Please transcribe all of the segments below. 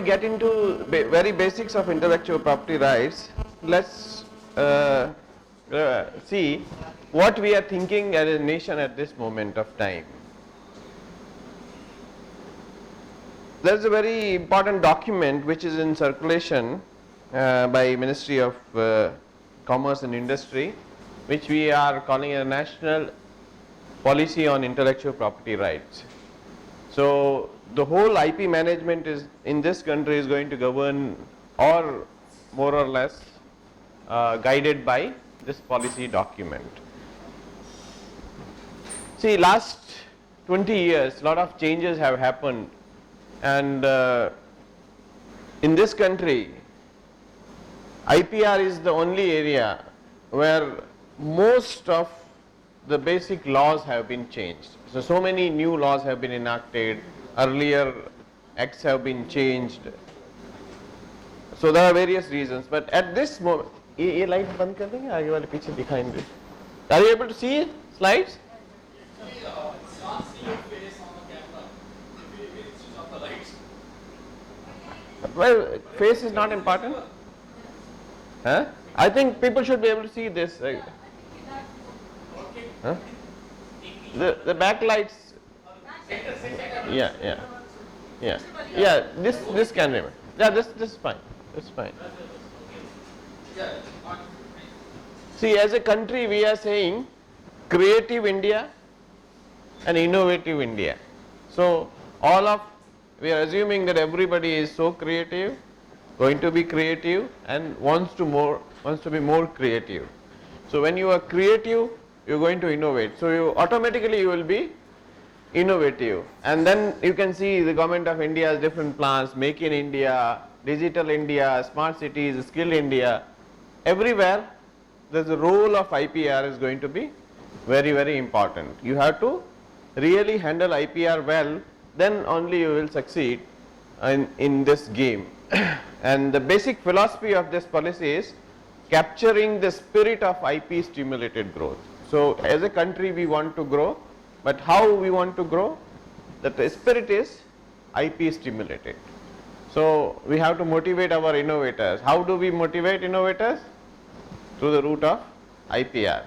get into very basics of intellectual property rights, let's see what we are thinking as a nation at this moment of time. There is a very important document which is in circulation by Ministry of Commerce and Industry, which we are calling a National Policy on Intellectual Property Rights. So the whole IP management is in this country is going to govern, or more or less guided by this policy document. See, last 20 years, a lot of changes have happened, and in this country, IPR is the only area where most of the basic laws have been changed. So many new laws have been enacted, earlier acts have been changed. So there are various reasons, but at this moment, ये light बंद कर देंगे, आगे वाले पीछे दिखाएंगे. Are you able to see it? Slides? Can't see your face on the camera. If you switch off the lights. Well, face is not important. Huh? I think people should be able to see this. Huh? The backlights. Yeah. This can remain. Yeah, this is fine. It's fine. See, as a country, we are saying creative India and innovative India. So we are assuming that everybody is so creative, going to be creative, and wants to be more creative. So when you are creative, you are going to innovate. So you automatically will be innovative, and then you can see the government of India has different plans: Make in India, Digital India, Smart Cities, Skill India. Everywhere, the role of IPR is going to be very, very important. You have to really handle IPR well, then only you will succeed in this game. And the basic philosophy of this policy is capturing the spirit of IP stimulated growth. So as a country we want to grow, but how we want to grow? The spirit is IP stimulated. So we have to motivate our innovators. How do we motivate innovators? Through the route of IPR.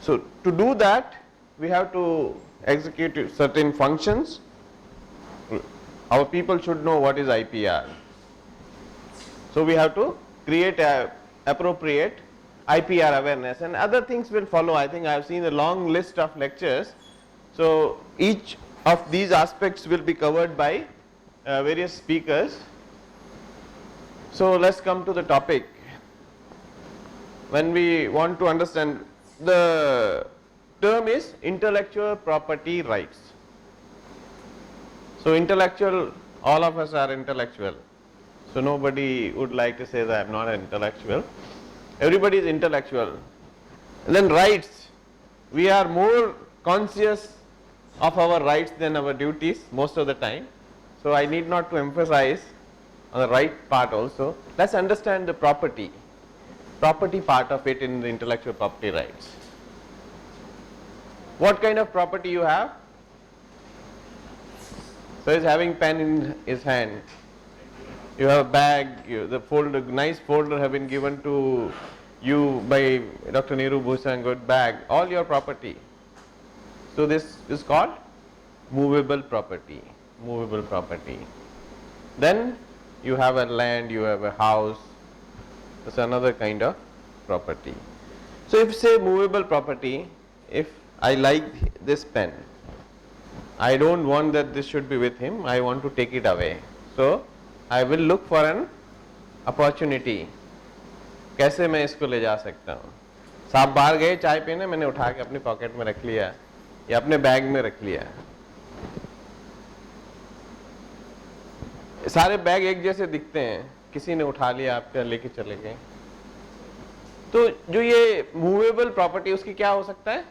So to do that, we have to execute certain functions. Our people should know what is IPR. So we have to create a appropriate IPR awareness, and other things will follow. I think I have seen a long list of lectures. So each of these aspects will be covered by various speakers. So let's come to the topic. When we want to understand, the term is intellectual property rights. So intellectual, all of us are intellectual. So nobody would like to say that I am not an intellectual. Everybody is intellectual. And then rights, we are more conscious of our rights than our duties most of the time. So I need not to emphasize on the right part also. Let's understand the property part of it in the intellectual property rights. What kind of property you have? So he's having pen in his hand. You have a bag, the folder, nice folder have been given to you by Dr. Neeru Bhusan, good bag, all your property. So this is called movable property. Then you have a land, you have a house, that's another kind of property. So if say movable property, if I like this pen, I don't want that this should be with him, I want to take it away. So I will look for an opportunity. कैसे मैं इसको ले जा सकता हूँ? साहब बाहर गए चाय पीने, मैंने उठा के अपनी पॉकेट में रख लिया या अपने बैग में रख लिया. सारे बैग एक जैसे दिखते हैं, किसी ने उठा लिया आपका लेके चले गए. तो जो ये मूवेबल प्रॉपर्टी उसकी क्या हो सकता है?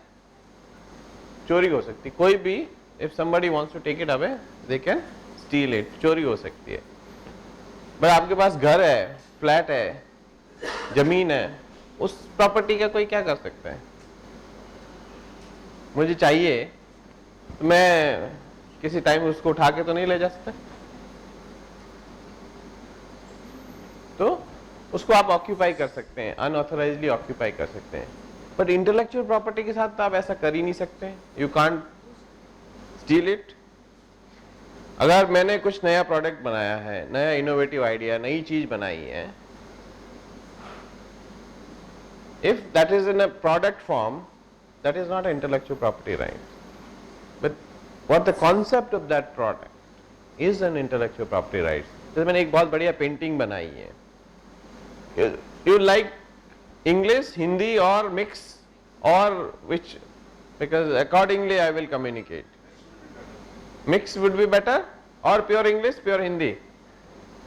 चोरी हो सकती. कोई भी if somebody wants to take it away, they can steal it. चोरी हो सकती है. बट आपके पास घर है, फ्लैट है, जमीन है, उस प्रॉपर्टी का कोई क्या कर सकता है? मुझे चाहिए तो मैं किसी टाइम उसको उठा के तो नहीं ले जा सकता. तो उसको आप ऑक्यूपाई कर सकते हैं, अनऑथराइजली ऑक्यूपाई कर सकते हैं। बट इंटेलेक्चुअल प्रॉपर्टी के साथ तो आप ऐसा कर ही नहीं सकते, यू कांट स्टील इट। अगर मैंने कुछ नया प्रोडक्ट बनाया है, नया इनोवेटिव आइडिया, नई चीज बनाई है, if that is in a product form, that is not an intellectual property right. But what the concept of that product is an intellectual property right. जैसे मैंने एक बहुत बढ़िया पेंटिंग बनाई है, you like English, Hindi or mix or which, because accordingly I will communicate. Mix would be better or pure English, pure Hindi.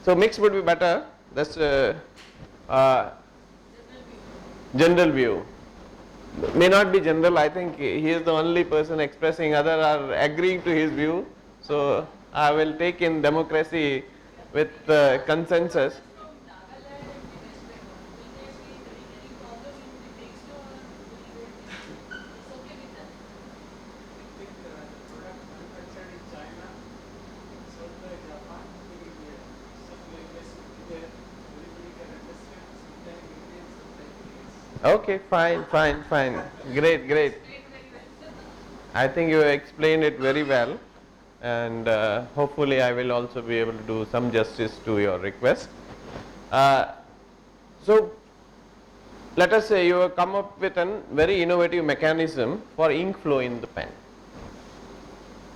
So mix would be better. That's general view. May not be general. I think he is the only person expressing. Other are agreeing to his view. So I will take in democracy with consensus. Okay, fine, fine, fine. Great, great. I think you explained it very well, and hopefully I will also be able to do some justice to your request. So let us say you have come up with a very innovative mechanism for ink flow in the pen.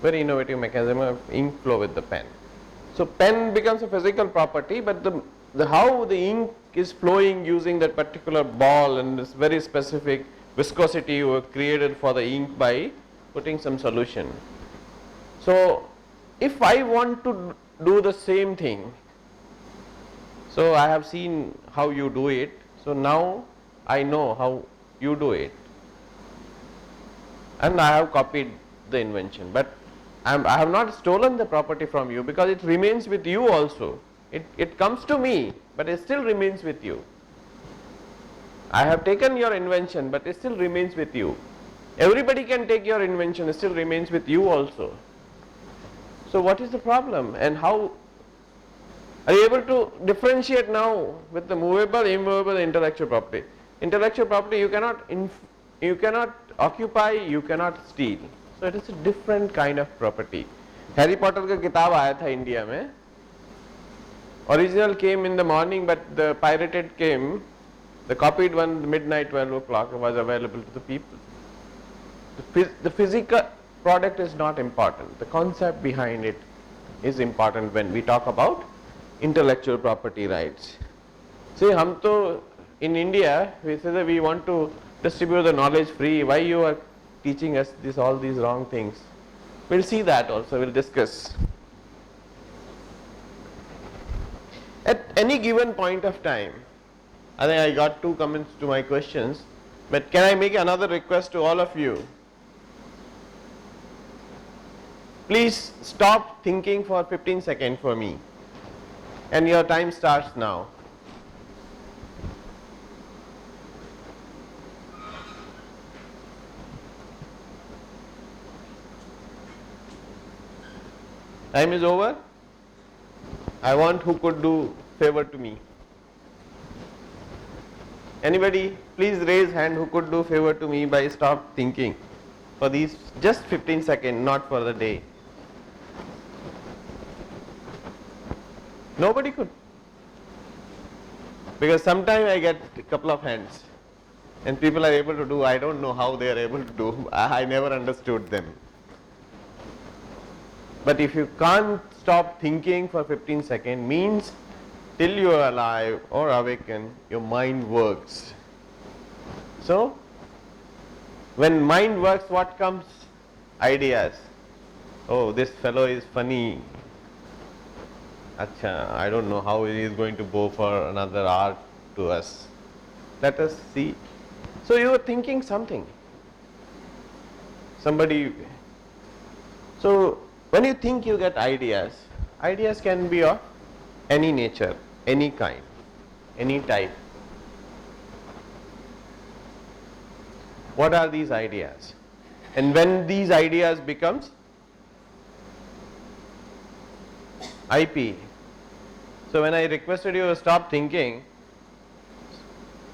Very innovative mechanism of ink flow with the pen. So pen becomes a physical property, but the how the ink is flowing using that particular ball and this very specific viscosity you have created for the ink by putting some solution. So if I want to do the same thing, so I have seen how you do it, so now I know how you do it, and I have copied the invention, but I have not stolen the property from you, because it remains with you also. It comes to me, but it still remains with you. I have taken your invention, but it still remains with you. Everybody can take your invention, it still remains with you also. So what is the problem, and how are you able to differentiate now with the movable, immovable, intellectual property? Intellectual property you cannot occupy, you cannot steal. So it is a different kind of property. Harry Potter का किताब आया था India में, original came in the morning, but the pirated came, the copied one midnight 12 o'clock was available to the people. The physical product is not important, the concept behind it is important when we talk about intellectual property rights. See, हम तो in India we say that we want to distribute the knowledge free. Why you are teaching us all these wrong things? We'll see that also, we'll discuss. At any given point of time, I think I got 2 comments to my questions, but can I make another request to all of you? Please stop thinking for 15 seconds for me, and your time starts now. Time is over. I want who could do favor to me. Anybody, please raise hand who could do favor to me by stop thinking for these just 15 seconds, not for the day. Nobody could. Because sometimes I get a couple of hands and people are able to do, I don't know how they are able to do, I never understood them. But if you can't stop thinking for 15 seconds, means till you are alive or awaken, your mind works. So, when mind works, what comes? Ideas. Oh, this fellow is funny. Acha, I don't know how he is going to go for another hour to us. Let us see. So you are thinking something. Somebody. So when you think, you get ideas. Ideas can be of any nature, any kind, any type. What are these ideas? And when these ideas becomes IP, So when I requested you to stop thinking,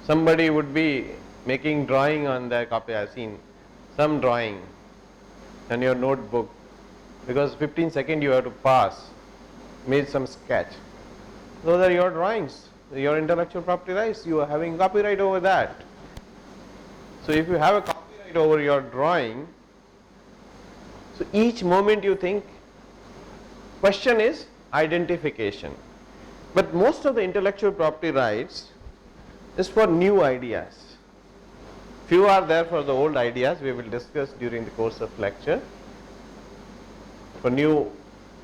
somebody would be making drawing on their copy. I've seen some drawing on your notebook, because 15 seconds you have to pass, made some sketch. Those are your drawings, your intellectual property rights, you are having copyright over that. So if you have a copyright over your drawing, so each moment you think, question is identification. But most of the intellectual property rights is for new ideas. Few are there for the old ideas, we will discuss during the course of lecture. For new,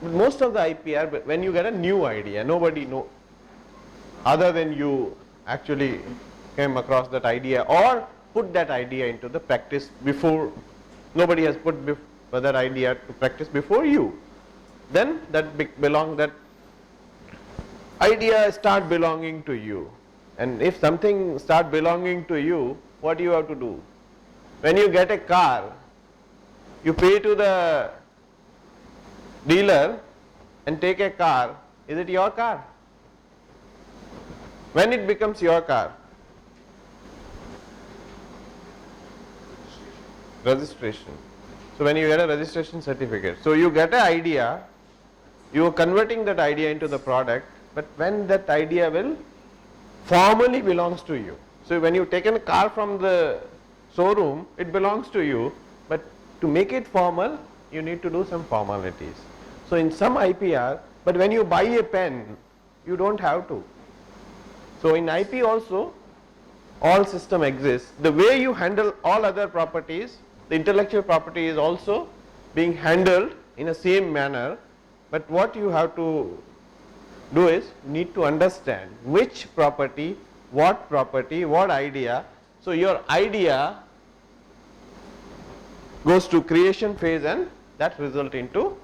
most of the IPR, but when you get a new idea, nobody know, other than you actually came across that idea or put that idea into the practice before, nobody has put that idea to practice before you, then that that idea start belonging to you. And if something start belonging to you, what do you have to do? When you get a car, you pay to the dealer and take a car, is it your car? When it becomes your car? Registration. So when you get a registration certificate, so you get an idea, you are converting that idea into the product, but when that idea will formally belongs to you. So when you take a car from the showroom, it belongs to you, but to make it formal, you need to do some formalities. So in some IPR, but when you buy a pen, you don't have to. So in IP also, all system exists. The way you handle all other properties, the intellectual property is also being handled in a same manner, but what you have to do is need to understand which property, what idea. So your idea goes to creation phase and that result into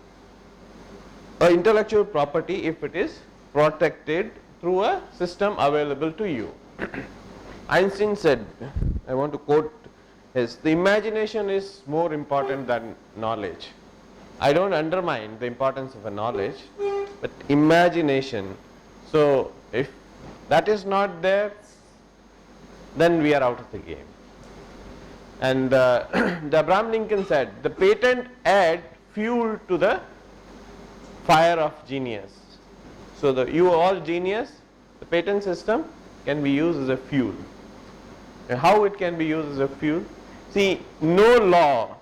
a intellectual property if it is protected through a system available to you. Einstein said, I want to quote his, the imagination is more important than knowledge. I don't undermine the importance of a knowledge, but imagination. So if that is not there, then we are out of the game. And the Abraham Lincoln said, the patent add fuel to the fire of genius. So you are all genius, the patent system can be used as a fuel. And how it can be used as a fuel? See, no law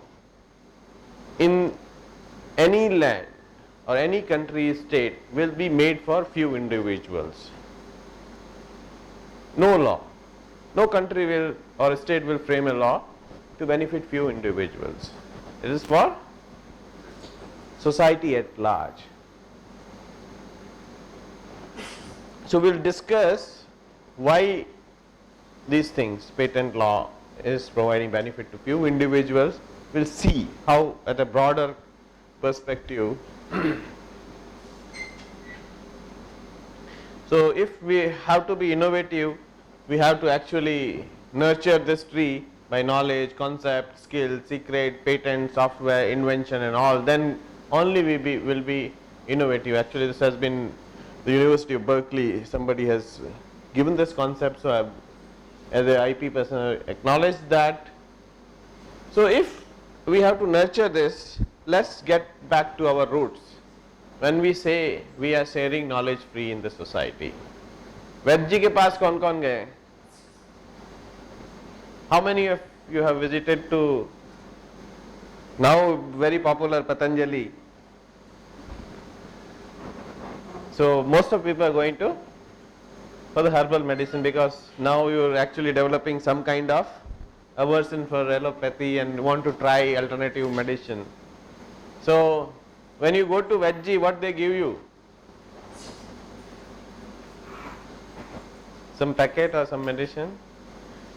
in any land or any country, state will be made for few individuals. No law. No country will or state will frame a law to benefit few individuals. It is for society at large. So we will discuss why these things, patent law is providing benefit to few individuals. We will see how at a broader perspective. So if we have to be innovative, we have to actually nurture this tree by knowledge, concept, skill, secret, patent, software, invention and all, then only we will be innovative. Actually this has been the University of Berkeley, somebody has given this concept, so I have, as a IP person, acknowledge that. So if we have to nurture this, let's get back to our roots. When we say we are sharing knowledge free in the society, Ved ji ke paas kaun kaun gaye? How many of you have visited to now very popular Patanjali? So most of people are going to for the herbal medicine, because now you are actually developing some kind of aversion for allopathy and want to try alternative medicine. So when you go to Veggie, what they give you? Some packet or some medicine.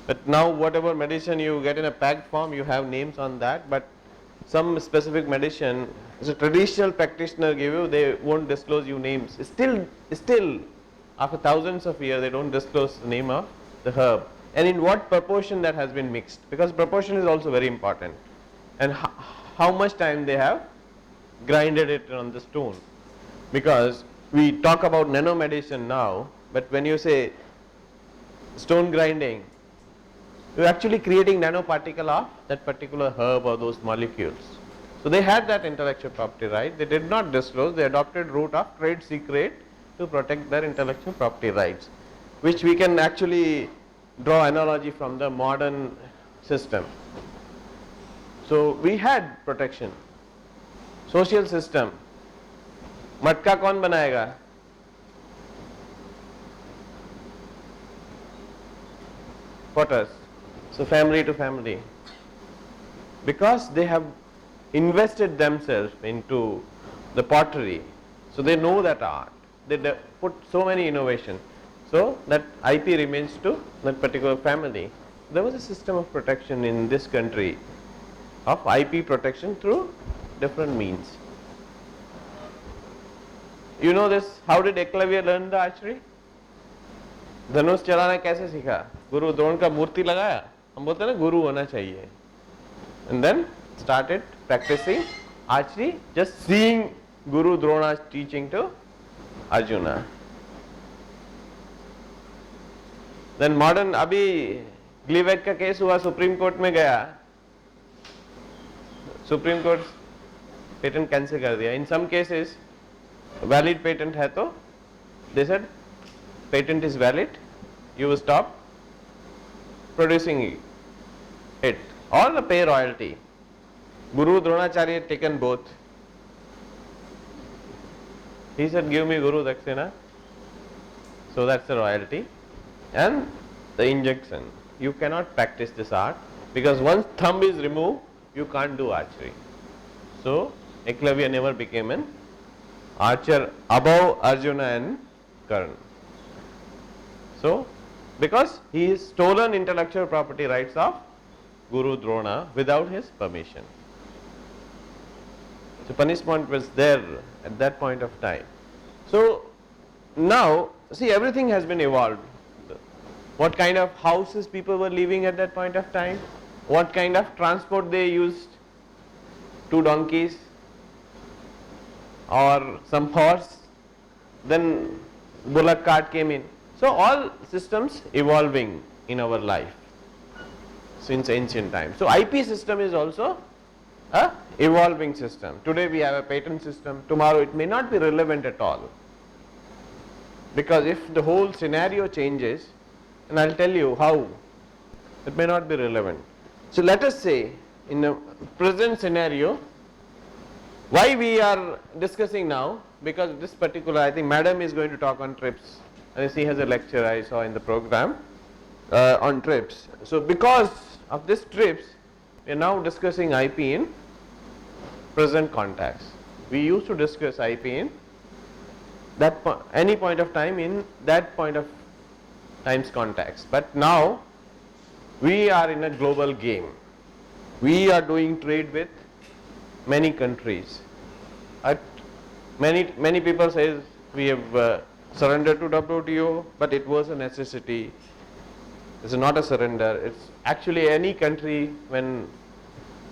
But now whatever medicine you get in a packed form, you have names on that, but some specific medicine, as a traditional practitioner give you, they won't disclose you names. Still after thousands of years they don't disclose the name of the herb and in what proportion that has been mixed, because proportion is also very important, and how much time they have grinded it on the stone, because we talk about nanomedicine now, but when you say stone grinding, you're actually creating nanoparticle of that particular herb or those molecules. So they had that intellectual property right. They did not disclose. They adopted route of trade secret to protect their intellectual property rights, which we can actually draw analogy from the modern system. So we had protection. Social system. मटका कौन बनाएगा? Potters. So family to family. Because they have invested themselves into the pottery, so they know that art. They put so many innovation. So that IP remains to that particular family. There was a system of protection in this country of IP protection through different means. You know this, how did Eklavya learn the archery? धनुष चलाना कैसे सीखा? गुरु द्रोण का मूर्ति लगाया, हम बोलते हैं ना गुरु होना चाहिए, and then started practicing archery, just seeing Guru Drona's teaching to Arjuna. Then modern अभी ग्लीवेक का केस हुआ, सुप्रीम कोर्ट में गया, सुप्रीम कोर्ट पेटेंट कैंसिल कर दिया. In some cases valid patent है तो they said patent is valid, you will stop producing it or pay royalty. Guru Dronacharya taken both. He said, give me Guru Dakshina. So that's the royalty. And the injection. You cannot practice this art because once thumb is removed, you can't do archery. So Eklavya never became an archer above Arjuna and Karna. So because he has stolen intellectual property rights of Guru Drona without his permission. So punishment was there at that point of time. So now see, everything has been evolved. What kind of houses people were living at that point of time, what kind of transport they used, 2 donkeys or some horse, then bullock cart came in. So all systems evolving in our life since ancient times. So IP system is also a evolving system. Today we have a patent system, tomorrow it may not be relevant at all, because if the whole scenario changes, and I'll tell you how, it may not be relevant. So let us say in the present scenario, why we are discussing now, because this particular, I think madam is going to talk on TRIPS, and she has a lecture I saw in the program on TRIPS. So because of this TRIPS, we are now discussing IP in present context. We used to discuss IP in that any point of time in that point of time's context, but now we are in a global game. We are doing trade with many countries. Many people say we have surrendered to WTO, but it was a necessity. It's not a surrender. It's actually any country when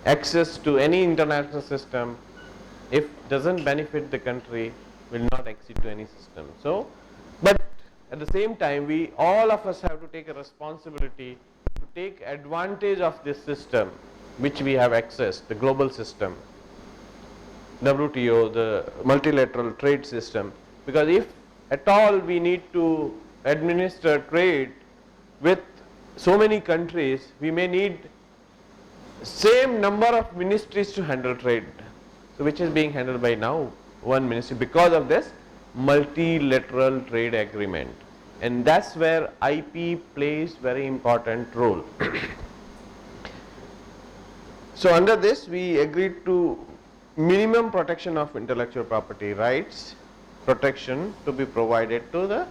access to any international system, if doesn't benefit the country, will not accede to any system. So, but at the same time, we all of us have to take a responsibility to take advantage of this system which we have accessed, the global system, WTO, the multilateral trade system, because if at all we need to administer trade with so many countries, we may need same number of ministries to handle trade, so which is being handled by now one ministry because of this multilateral trade agreement, and that's where IP plays very important role. So under this we agreed to minimum protection of intellectual property rights, protection to be provided to the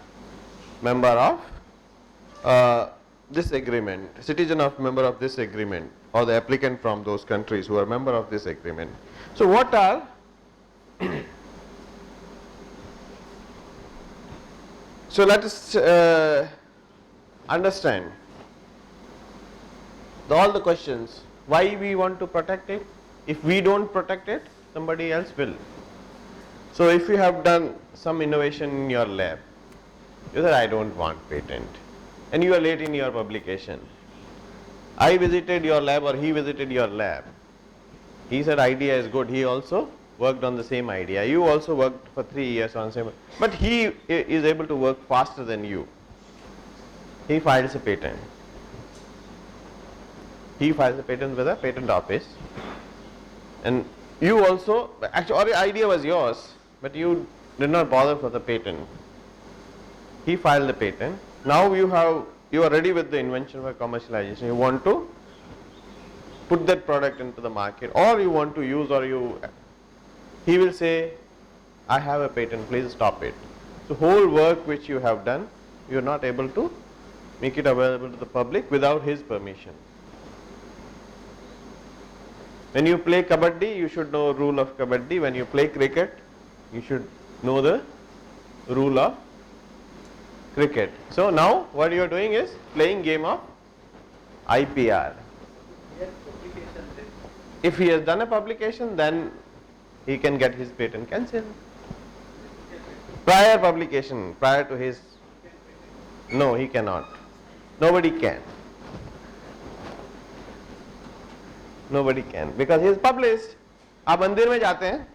member of this agreement, citizen of member of this agreement, or the applicant from those countries who are member of this agreement. So what are so let us understand all the questions, why we want to protect it. If we don't protect it, somebody else will. So if you have done some innovation in your lab, you said I don't want patent, and you are late in your publication. I visited your lab or he visited your lab. He said idea is good. He also worked on the same idea. You also worked for 3 years on same, but he is able to work faster than you. He files a patent. He files a patent with a patent office, and you also, actually the idea was yours, but you did not bother for the patent. He filed the patent. Now you are ready with the invention for commercialization. You want to put that product into the market, or you want to use, or he will say, I have a patent, please stop it. So whole work which you have done, you are not able to make it available to the public without his permission. When you play kabaddi, you should know rule of kabaddi. When you play cricket, you should know the rule of cricket. So now what you are doing is playing game of IPR. If he has done a publication, then he can get his patent cancelled. Prior publication, prior to his, no, he cannot. Nobody can. Nobody can, because he is published. आप मंदिर में जाते हैं,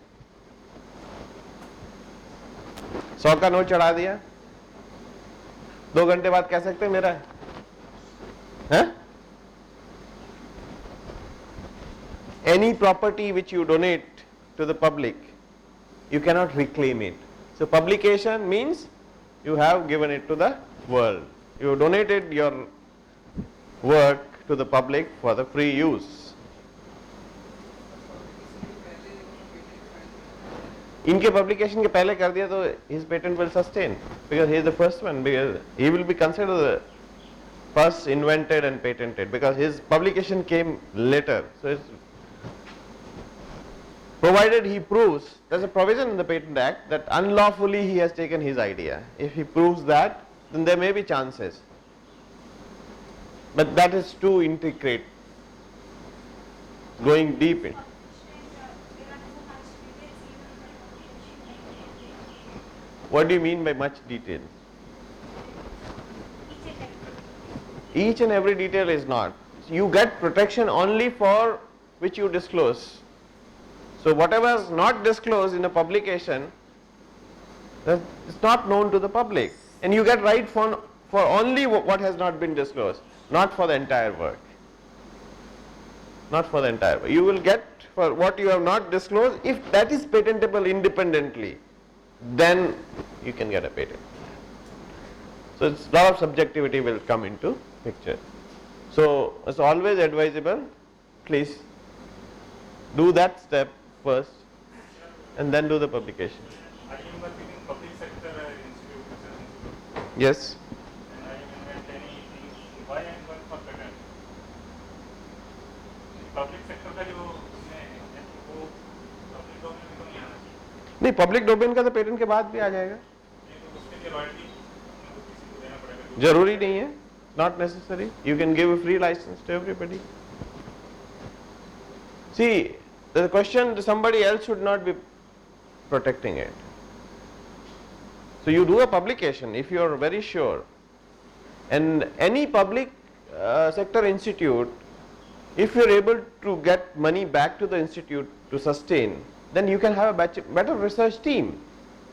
100 का note चढ़ा दिया, 2 घंटे बाद कह सकते हैं मेरा है? Any property which you donate to the public, you cannot reclaim it. So publication means you have given it to the world. You donated your work to the public for the free use. इनके publication के पहले कर दिया तो his patent will sustain, because he is the first one, because he will be considered the first invented and patented, because his publication came later. So it's provided he proves, there is a provision in the Patent Act that unlawfully he has taken his idea. If he proves that, then there may be chances, but that is too intricate, going deep in. What do you mean by much detail? Each and every detail is not. You get protection only for which you disclose. So whatever is not disclosed in a publication, that is not known to the public, and you get right for only what has not been disclosed, not for the entire work. Not for the entire work. You will get for what you have not disclosed. If that is patentable independently, then you can get a patent. So it's a lot of subjectivity will come into picture. So it's always advisable, please do that step first and then do the publication. I am working in public sector institute, research institute. Yes. And I invent anything. Why I am going for patent? Public sector का जो उसमें है वो public domain में तो नहीं आना चाहिए. नहीं, पब्लिक डोमेन का तो पेटेंट के बाद भी आ जाएगा. नहीं तो उसके लिए रॉयल्टी किसी को देना पड़ेगा. जरूरी नहीं है, not necessary. You can give a free license to everybody. See, the question, somebody else should not be protecting it. So you do a publication if you are very sure, and any public sector institute, if you are able to get money back to the institute to sustain, then you can have a better research team,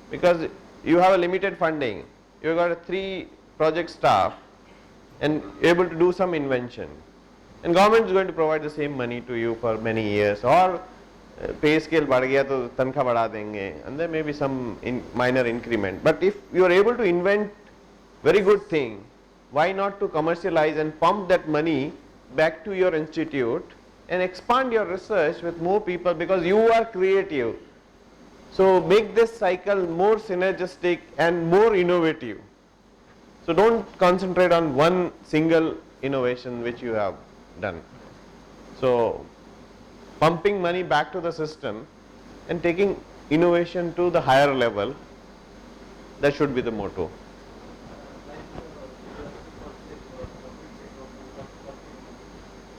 because you have a limited funding, you have got a 3 project staff and able to do some invention, and government is going to provide the same money to you for many years, or पे scale बढ़ गया तो तनख्वाह बढ़ा देंगे, and there may be some minor increment. But if you are able to invent very good thing, why not to commercialize and pump that money back to your institute and expand your research with more people, because you are creative. So make this cycle more synergistic and more innovative. So don't concentrate on one single innovation which you have done. So pumping money back to the system and taking innovation to the higher level, that should be the motto.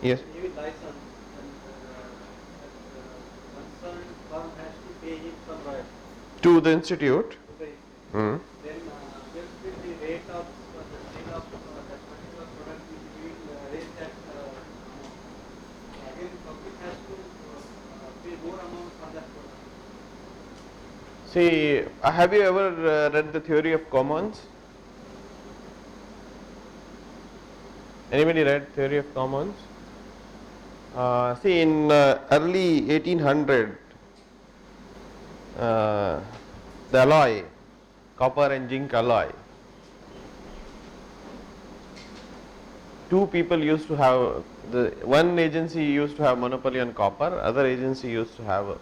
Yes. Giving license, and concerned firm has to pay him some royalty. to the institute. Okay. Hmm. Then there will be the rate of the sale of that particular product will be raised that amount. Again, public has to pay more amount for that product. See, have you ever read the theory of commons? Anybody read theory of commons? See, in early 1800, the alloy, copper and zinc alloy, two people used to have, the one agency used to have monopoly on copper, other agency used to have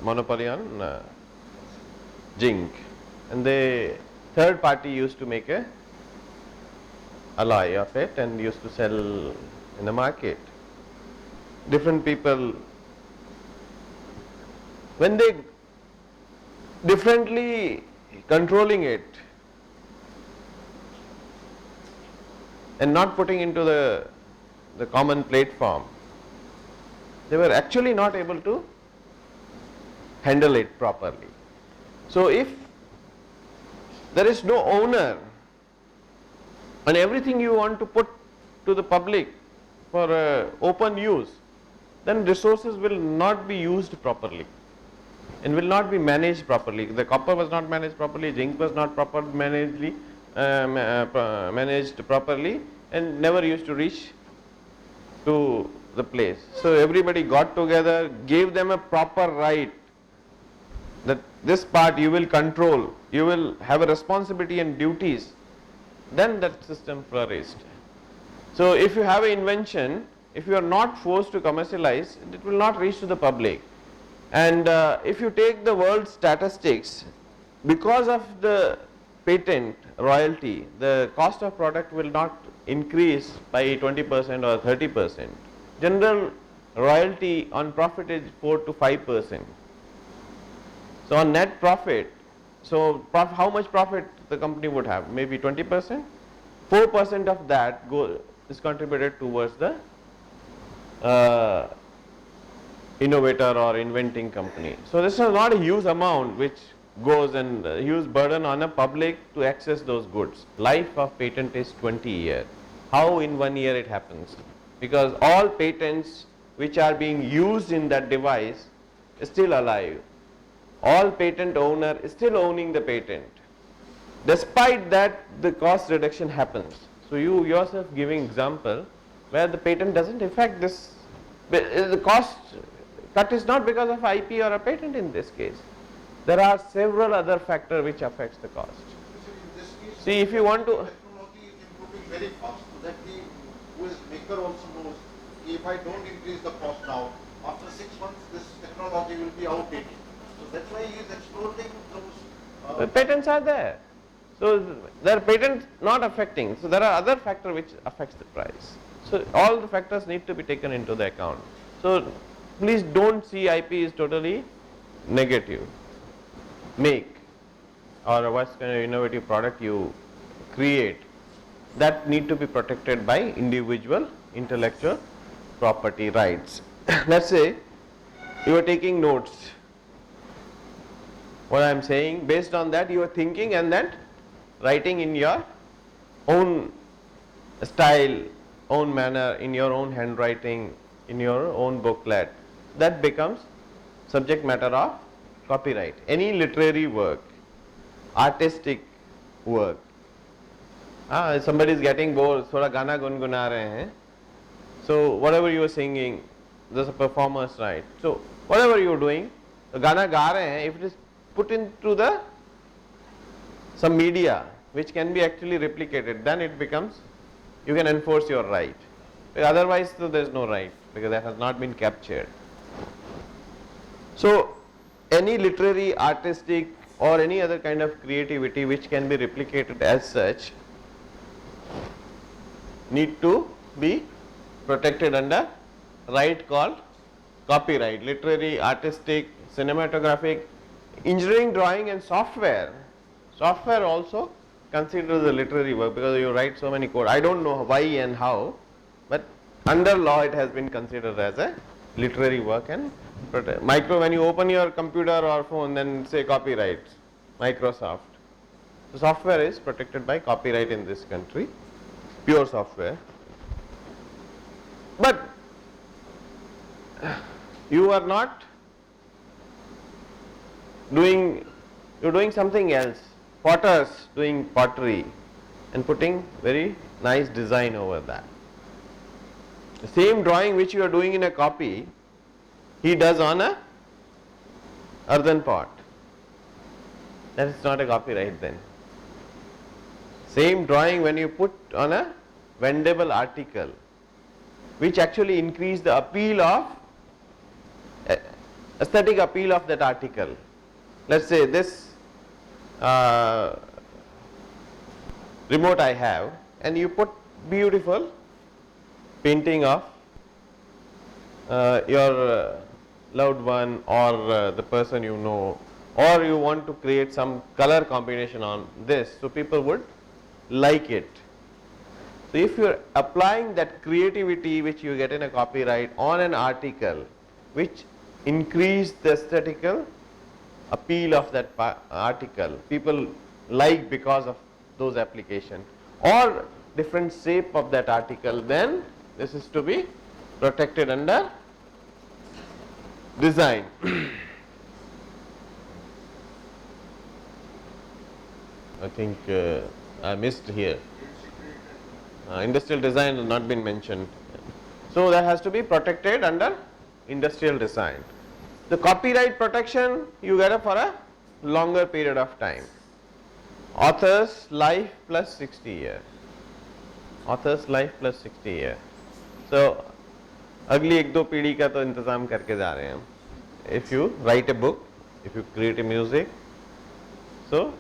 monopoly on zinc, and the third party used to make a alloy of it and used to sell in the market. Different people, when they differently controlling it and not putting into the common platform, they were actually not able to handle it properly. So if there is no owner and everything you want to put to the public for open use, then resources will not be used properly and will not be managed properly. The copper was not managed properly, zinc was not managed properly, and never used to reach to the place. So everybody got together, gave them a proper right that this part you will control, you will have a responsibility and duties, then that system flourished. So if you have an invention, if you are not forced to commercialize, it will not reach to the public. And if you take the world statistics, because of the patent royalty, the cost of product will not increase by 20% or 30%. General royalty on profit is 4 to 5%. So on net profit, so how much profit the company would have? Maybe 20%. 4% of that is contributed towards the innovator or inventing company. So this is not a huge amount which goes and huge burden on a public to access those goods. Life of patent is 20 years. How in 1 year it happens? Because all patents which are being used in that device is still alive. All patent owner is still owning the patent. Despite that, the cost reduction happens. So you yourself giving example where the patent doesn't affect this. The cost cut is not because of IP or a patent in this case. There are several other factors which affects the cost. In this case, See, if you want to, technology is improving very fast, so that the who is maker also knows if I don't increase the cost now, after 6 months this technology will be outdated. So that's why he is exploring those. the patents are there. So there are patents not affecting. So there are other factors which affects the price. So all the factors need to be taken into the account. So please don't see IP is totally negative. Make or what kind of innovative product you create, that need to be protected by individual intellectual property rights. Let's say you are taking notes. What I am saying, based on that you are thinking and then writing in your own style, own manner, in your own handwriting, in your own booklet. That becomes subject matter of copyright. Any literary work, artistic work. Somebody is getting bored, थोड़ा गाना गुनगुना रहे हैं. So whatever you are singing, there's a performer's right. So whatever you are doing, गाना गा रहे हैं, if it is put into the some media which can be actually replicated, then it becomes, you can enforce your right. Otherwise, so there is no right because that has not been captured. So any literary, artistic or any other kind of creativity which can be replicated as such need to be protected under right called copyright. Literary, artistic, cinematographic, engineering, drawing and software. Software also considers a literary work because you write so many code. I don't know why and how, but under law it has been considered as a literary work and But when you open your computer or phone, then say copyright, Microsoft. The software is protected by copyright in this country, pure software. But you are not doing, you're doing something else. Potters doing pottery and putting very nice design over that. The same drawing which you are doing in a copy, he does on a earthen pot. That is not a copyright then. Same drawing when you put on a vendable article, which actually increase the appeal of aesthetic appeal of that article. Let's say this remote I have, and you put beautiful painting of your loved one or the person you know, or you want to create some color combination on this, so people would like it. So if you are applying that creativity which you get in a copyright on an article, which increase the aesthetical appeal of that article, people like because of those application, or different shape of that article, then this is to be protected under design. I think I missed here. Industrial design has not been mentioned. So that has to be protected under industrial design. The copyright protection you get it for a longer period of time. Author's life plus 60 years. Author's life plus 60 years. So अगली एक दो पीढ़ी का तो इंतजाम करके जा रहे हैं हम. If you write a book, if you create a music, so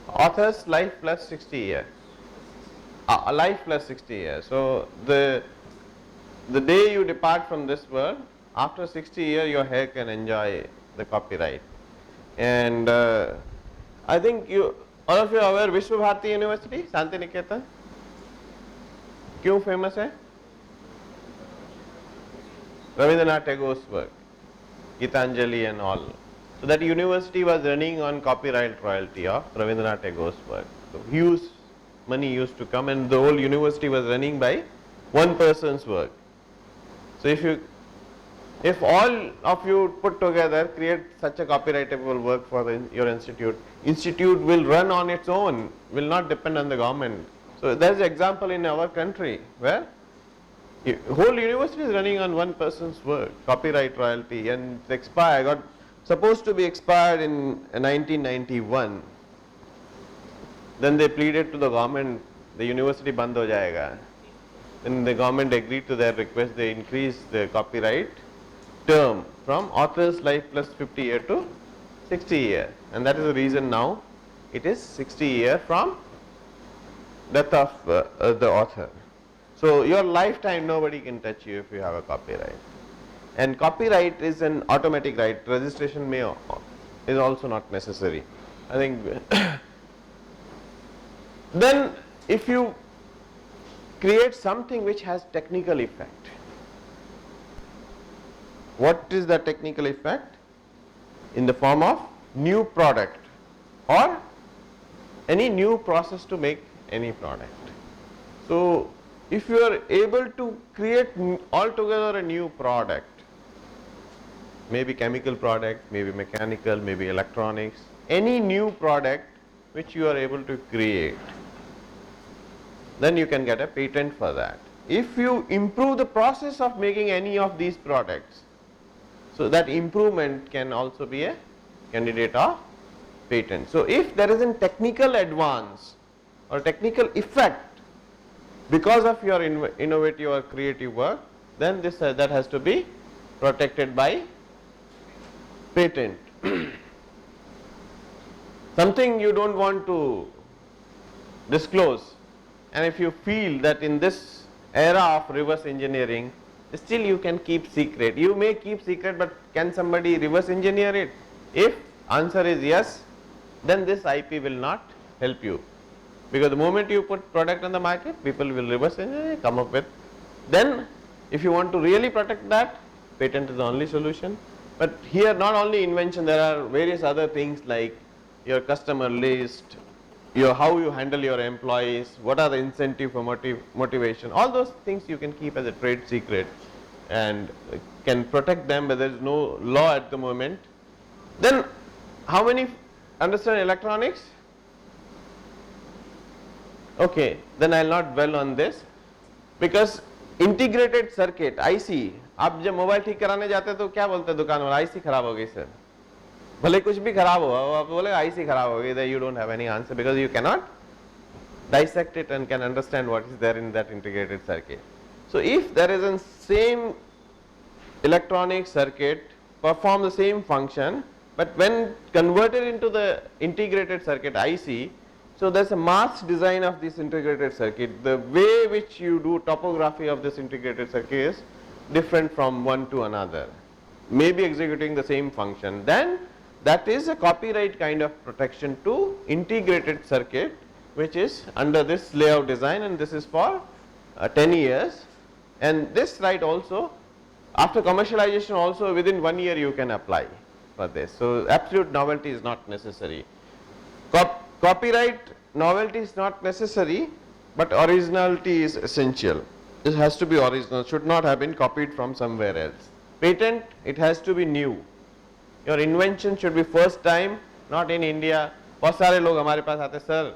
author's life plus 60 years. Life plus 60 years. So the day you depart from this world, after 60 years your hair can enjoy the copyright. And I think all of you are aware Vishwa Bharati University, Shanti Niketan. क्यों famous है? Rabindranath Tagore's work, Gitanjali and all. So that university was running on copyright royalty of Rabindranath Tagore's work. So huge money used to come, and the whole university was running by one person's work. So if all of you put together create such a copyrightable work for your institute will run on its own, will not depend on the government. So there is an example in our country where whole university is running on one person's work, copyright royalty, and it's expired, supposed to be expired in 1991. Then they pleaded to the government, the university band ho jayega. Then the government agreed to their request, they increased the copyright term from author's life plus 50 years to 60 years. And that is the reason now it is 60 years from death of the author. So your lifetime nobody can touch you if you have a copyright. And copyright is an automatic right, registration is also not necessary. I think then if you create something which has technical effect, what is the technical effect? In the form of new product or any new process to make any product. So if you are able to create altogether a new product, maybe chemical product, maybe mechanical, maybe electronics, any new product which you are able to create, then you can get a patent for that. If you improve the process of making any of these products, so that improvement can also be a candidate of patent. So if there is a technical advance or technical effect because of your innovative or creative work, then that has to be protected by patent. Something you don't want to disclose, and if you feel that in this era of reverse engineering, still you can keep secret. You may keep secret, but can somebody reverse engineer it? If answer is yes, then this IP will not help you, because the moment you put product on the market, people will reverse engineer, come up with Then if you want to really protect that, patent is the only solution. But here not only invention, there are various other things like your customer list, your how you handle your employees, what are the incentive for motivation, all those things you can keep as a trade secret and can protect them, but there is no law at the moment. Then how many understand electronics? Okay, then I will not dwell on this because integrated circuit IC, आप जब mobile ठीक कराने जाते हैं तो क्या बोलते हैं दुकान वाला, IC खराब हो गई सर, भले कुछ भी खराब हो आप बोले IC खराब हो गई, then you don't have any answer because you cannot dissect it and can understand what is there in that integrated circuit. So if there is a same electronic circuit perform the same function, but when converted into the integrated circuit IC, so there is a mask design of this integrated circuit. The way which you do topography of this integrated circuit is different from one to another, maybe executing the same function. Then that is a copyright kind of protection to integrated circuit, which is under this layout design, and this is for 10 years. And this right also after commercialization also within 1 year you can apply for this. So absolute novelty is not necessary. Copyright novelty is not necessary, but originality is essential. It has to be original, should not have been copied from somewhere else. Patent, it has to be new. Your invention should be first time, not in India. बहुत सारे लोग हमारे पास आते हैं, sir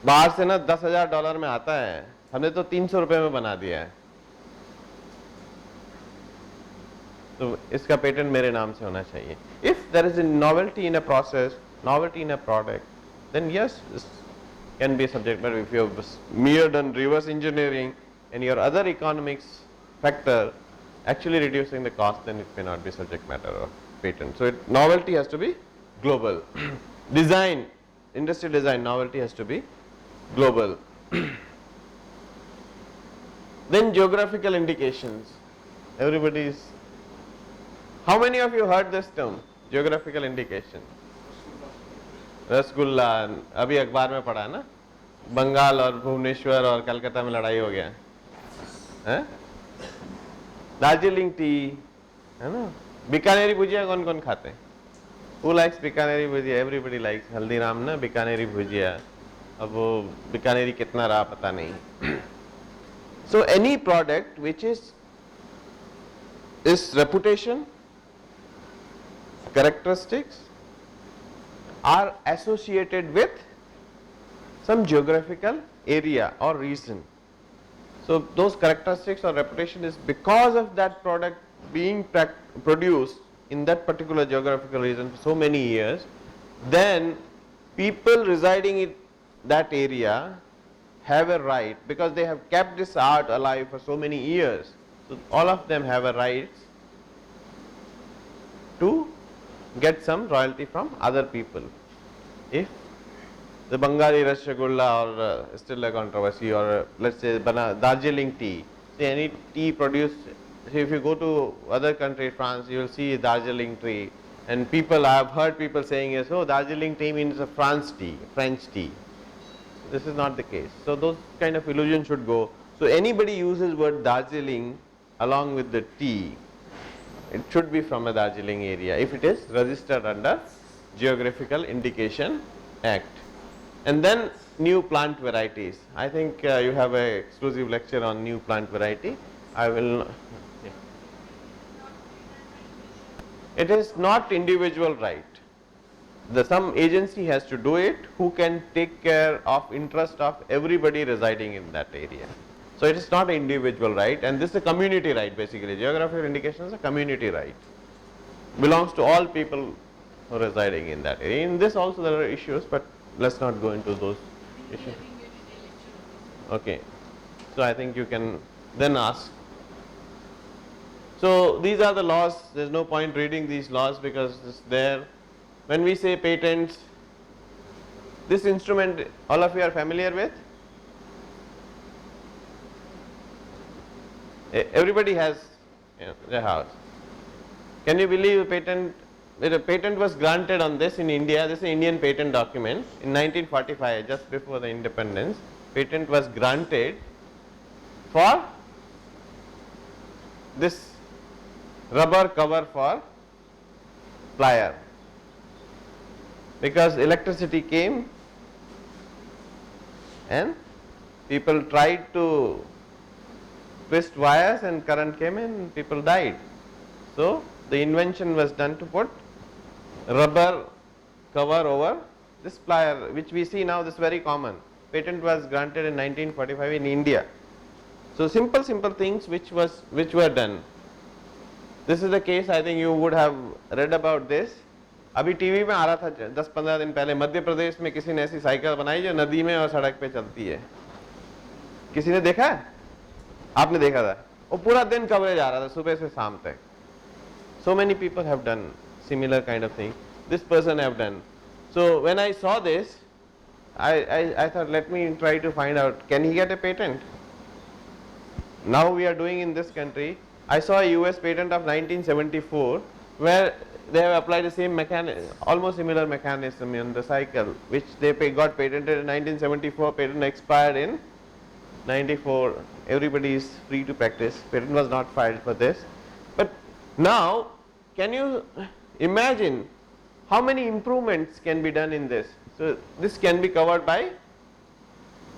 बाहर से ना $10,000 में आता है, हमने तो 300 रुपए में बना दिया है, तो इसका पेटेंट मेरे नाम से होना चाहिए. If there is a novelty in a process, novelty in a product, then yes, this can be a subject matter. If you have mere done reverse engineering and your other economics factor actually reducing the cost, then it may not be subject matter of patent. So novelty has to be global. Design, industry design, novelty has to be global. Then geographical indications. Everybody is, how many of you heard this term, geographical indication? Rasgulla अभी अखबार में पढ़ा है ना, बंगाल और भुवनेश्वर और कलकत्ता में लड़ाई हो गया है, दार्जिलिंग टी है ना, बीकानेरी भुजिया कौन कौन खाते हैं? Who likes Bikaneri bhujia? Everybody likes Haldiram ना बीकानेरी भुजिया. अब वो बीकानेरी कितना रहा पता नहीं. So any product which is reputation, characteristics are associated with some geographical area or region. So those characteristics or reputation is because of that product being produced in that particular geographical region for so many years, then people residing in that area have a right, because they have kept this art alive for so many years. So all of them have a right to get some royalty from other people. If the Bengali Rasgulla or still a controversy, or let's say Darjeeling tea, say any tea produced, if you go to other country, France, you will see Darjeeling tea, and people, I have heard people saying yes, oh Darjeeling tea means a France tea, French tea. This is not the case. So those kind of illusion should go. So anybody uses word Darjeeling along with the tea, it should be from a Darjeeling area if it is registered under Geographical Indication Act. And then new plant varieties. I think you have an exclusive lecture on new plant variety. I will. Yeah. It is not individual right. Some agency has to do it who can take care of interest of everybody residing in that area. So it is not an individual right, and this is a community right basically. Geographical indication is a community right. Belongs to all people who are residing in that area. In this also there are issues, but let's not go into those issues. Okay. So I think you can then ask. So these are the laws. There is no point reading these laws because it's there. When we say patents, this instrument all of you are familiar with? Everybody has their house. Can you believe a patent was granted on this in India? This is an Indian patent document in 1945, just before the independence. Patent was granted for this rubber cover for plier, because electricity came and people tried to twist wires and current came and people died. So the invention was done to put rubber cover over this plier, which we see now. This is very common. Patent was granted in 1945 in India. So simple things which were done. This is the case, I think you would have read about this. अभी TV में आ रहा था 10-15 दिन पहले, मध्य प्रदेश में किसी ने ऐसी साइकिल बनाई जो नदी में और सड़क पे चलती है. किसी ने देखा है? आपने देखा था? वो पूरा दिन कवरेज आ रहा था सुबह से शाम तक. So many people have done similar kind of thing. This person have done. So when I saw this, I thought, let me try to find out, can he get a patent? Now we are doing in this country. I saw a US patent of 1974 where they have applied the same mechanism, almost similar mechanism in the cycle, which they got patented in 1974. Patent expired in 94. Everybody is free to practice. Patent was not filed for this. But now, can you imagine how many improvements can be done in this? So this can be covered by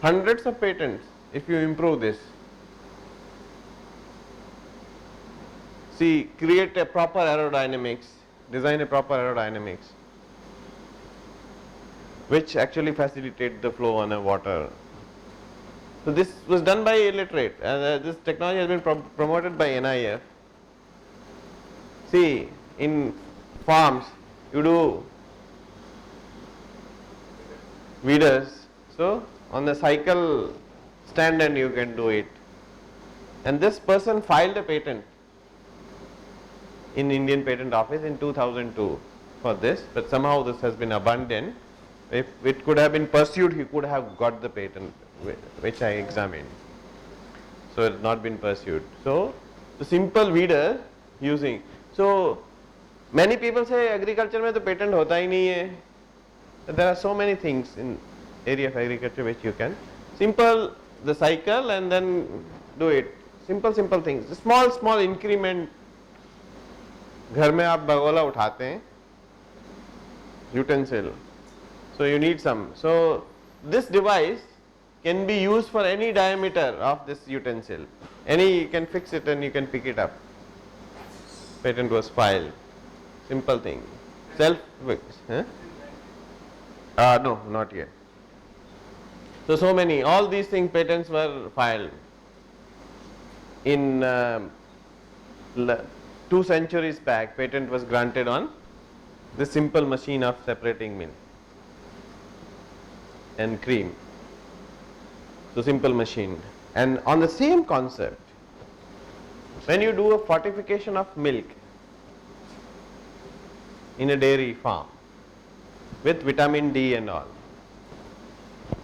hundreds of patents if you improve this. See, create a proper aerodynamics, design a proper aerodynamics, which actually facilitate the flow on a water. So this was done by illiterate, and this technology has been promoted by NIF. See, in farms, you do weeders, so on the cycle stand and you can do it. And this person filed a patent in Indian Patent Office in 2002 for this, but somehow this has been abandoned. If it could have been pursued, he could have got the patent, which I examined. So it has not been pursued. So the simple weeder using. So many people say agriculture में तो patent होता ही नहीं है. There are so many things in area of agriculture which you can. Simple the cycle and then do it. Simple things. Small increment. घर में आप बगोला उठाते हैं, utensil. So you need some. So this device can be used for any diameter of this utensil. You can fix it and you can pick it up. Patent was filed. Simple thing. Self-fix. No, not yet. So many. All these things, patents were filed. In 2 centuries back, patent was granted on this simple machine of separating milk and cream. So simple machine. And on the same concept, when you do a fortification of milk in a dairy farm with vitamin D and all,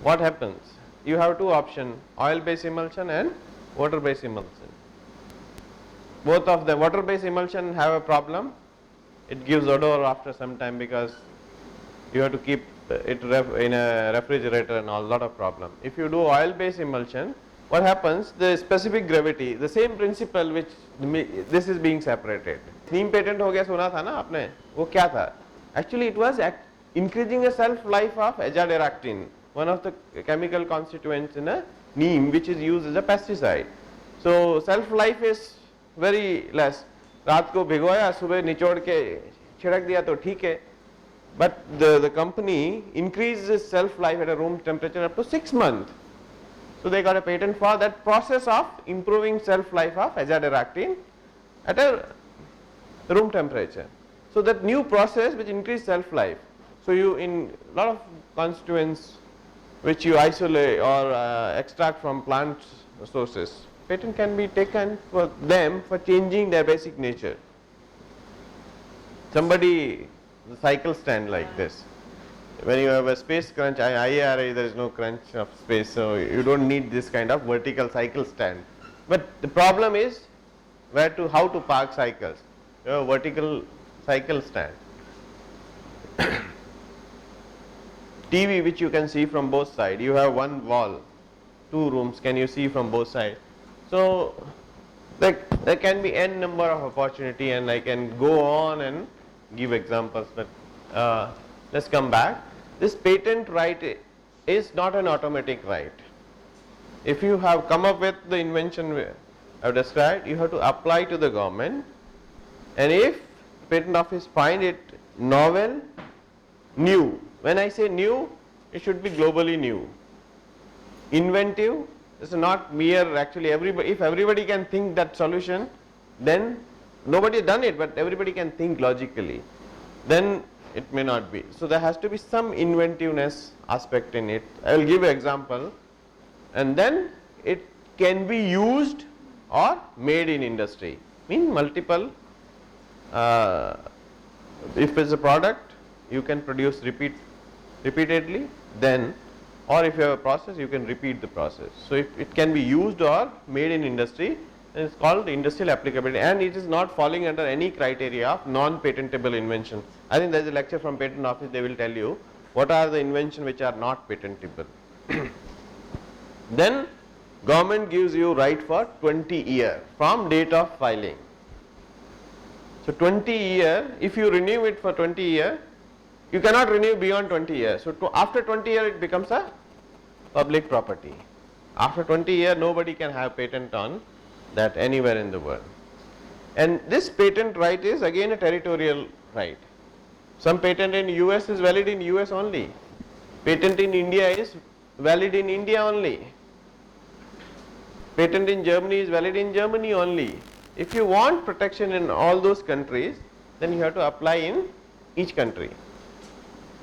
what happens? You have 2 options, oil-based emulsion and water-based emulsion. Both of the water-based emulsion have a problem. It gives odor after some time because you have to keep it in a refrigerator and all, lot of problem. If you do oil-based emulsion, what happens? The specific gravity, the same principle which this is being separated. Neem patent हो गया सुना था ना आपने? वो क्या था? Actually, it was increasing the shelf life of azadirachtin, one of the chemical constituents in a neem, which is used as a pesticide. So shelf life is very less. रात को भिगोया, सुबह निचोड़ के छिड़क दिया तो ठीक है. But the company increases shelf life at a room temperature up to 6 months. So they got a patent for that process of improving shelf life of azadirachtin at a room temperature. So that new process which increase shelf life. So you in lot of constituents which you isolate or extract from plant sources, patent can be taken for them for changing their basic nature. Somebody, the cycle stand like this. When you have a space crunch, IPR, there is no crunch of space, so you don't need this kind of vertical cycle stand. But the problem is how to park cycles. You have a vertical cycle stand. TV which you can see from both sides. You have one wall, 2 rooms, can you see from both sides. So There can be n number of opportunity, and I can go on and give examples, but let's come back. This patent right is not an automatic right. If you have come up with the invention I have described, you have to apply to the government, and if patent office find it novel, new, when I say new, it should be globally new. Inventive is not mere, actually everybody, if everybody can think that solution, then nobody has done it, but everybody can think logically, then it may not be. So there has to be some inventiveness aspect in it. I will give an example, and then it can be used or made in industry, mean multiple, if it's a product you can produce repeatedly, then, or if you have a process you can repeat the process. So if it can be used or made in industry, then it's called industrial applicability, and it is not falling under any criteria of non-patentable invention. I think there is a lecture from patent office, they will tell you what are the inventions which are not patentable. Then government gives you right for 20 years from date of filing. So 20 years, if you renew it for 20 years, you cannot renew beyond 20 years. So after 20 years it becomes a public property. After 20 years nobody can have patent on that anywhere in the world. And this patent right is again a territorial right. Some patent in US is valid in US only. Patent in India is valid in India only. Patent in Germany is valid in Germany only. If you want protection in all those countries, then you have to apply in each country.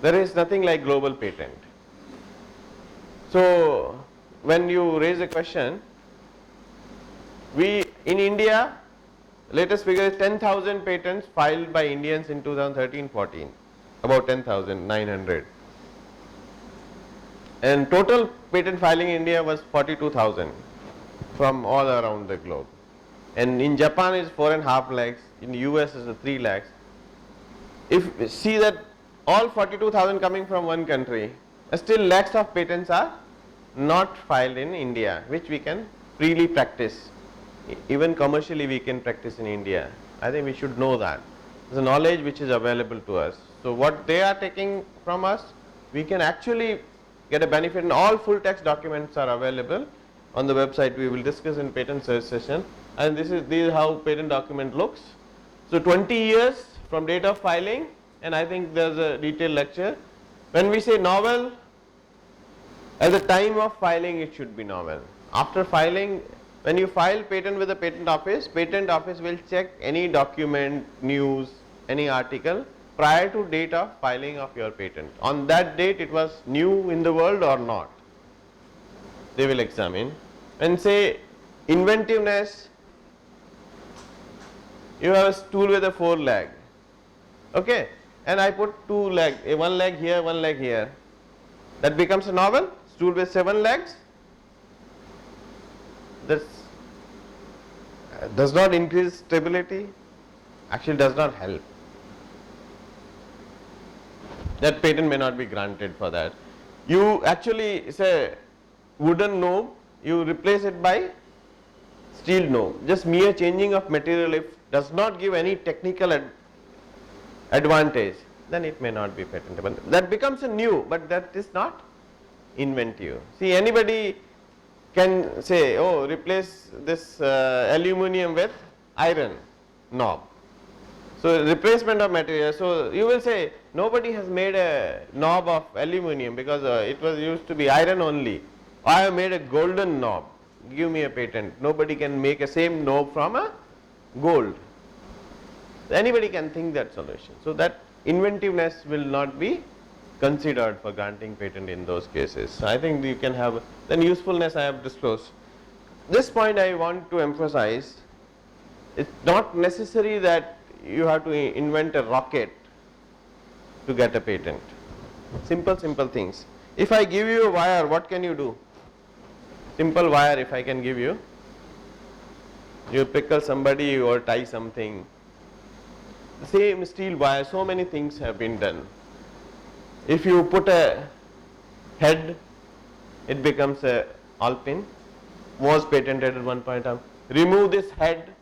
There is nothing like global patent. So when you raise a question, we in India, latest figure is 10,000 patents filed by Indians in 2013-14, about 10,900. And total patent filing in India was 42,000 from all around the globe. And in Japan is 4.5 lakhs, in the US is 3 lakhs. If we see that all 42,000 coming from one country, still lakhs of patents are not filed in India, which we can freely practice. Even commercially we can practice in India. I think we should know that. The knowledge which is available to us. So what they are taking from us, we can actually get a benefit, and all full text documents are available on the website. We will discuss in patent search session, and this is how patent document looks. So 20 years from date of filing, and I think there is a detailed lecture. When we say novel, at the time of filing it should be novel. After filing, when you file patent with the patent office will check any document, news, any article prior to date of filing of your patent. On that date it was new in the world or not, they will examine. And say inventiveness, you have a stool with a 4 leg, okay, and I put 2 legs, one leg here, one leg here, that becomes a novel. Stool with 7 legs, this does not increase stability, actually does not help. That patent may not be granted for that. You actually say wooden knob, you replace it by steel knob, just mere changing of material, if does not give any technical advantage, then it may not be patentable. That becomes a new, but that is not inventive. See, anybody can say, oh, replace this aluminum with iron knob. So replacement of material. So you will say nobody has made a knob of aluminum because it was used to be iron only. I have made a golden knob. Give me a patent. Nobody can make a same knob from a gold. Anybody can think that solution. So that inventiveness will not be considered for granting patent in those cases. So I think you can have, then usefulness I have disclosed. This point I want to emphasize, it's not necessary that you have to invent a rocket to get a patent. Simple things. If I give you a wire, what can you do? Simple wire if I can give you. You pickle somebody or tie something. Same steel wire, so many things have been done. If you put a head, it becomes a alpin, was patented at one point of remove this head,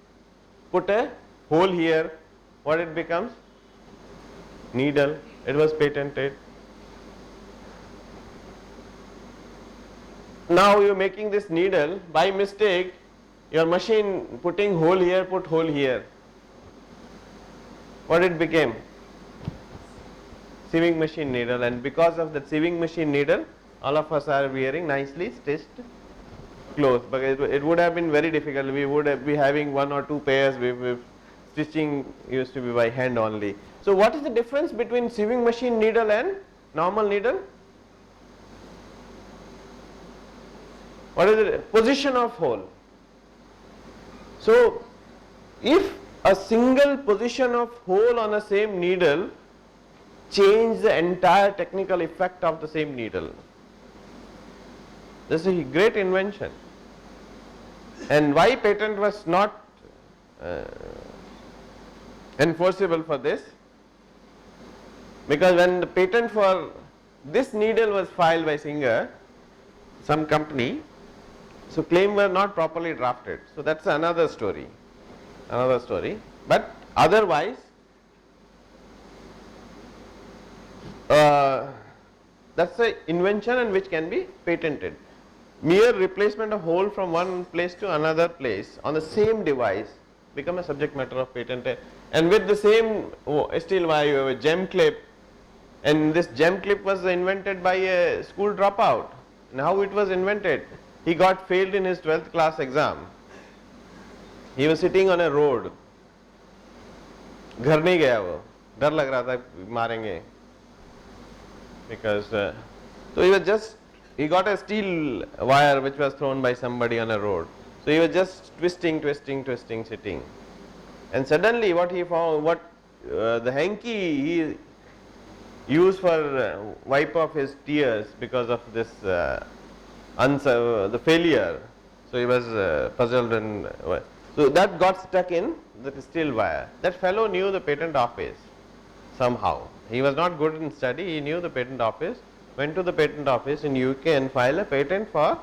put a hole here, what it becomes? Needle. It was patented. Now you are making this needle, by mistake your machine putting hole here, put hole here. What it became? Sewing machine needle, and because of that sewing machine needle, all of us are wearing nicely stitched clothes. But it would have been very difficult. We would be having one or two pairs. With stitching used to be by hand only. So what is the difference between sewing machine needle and normal needle? What is the position of hole? So if a single position of hole on a same needle change the entire technical effect of the same needle. This is a great invention. And why patent was not enforceable for this? Because when the patent for this needle was filed by Singer, some company, so claim were not properly drafted. So that's another story. But otherwise, that's an invention and which can be patented. Mere replacement of hole from one place to another place on the same device become a subject matter of patent. And with the same steel wire, you have a gem clip, and this gem clip was invented by a school dropout. And how it was invented? He got failed in his 12th class exam. He was sitting on a road. घर नहीं गया वो, डर लग रहा था मारेंगे. Because so he got a steel wire which was thrown by somebody on a road. So he was just twisting, sitting. And suddenly what he found, the hanky he used for wipe off his tears because of this the failure. So he was puzzled, and so that got stuck in the steel wire. That fellow knew the patent office somehow. He was not good in study, he knew the patent office, went to the patent office in UK and filed a patent for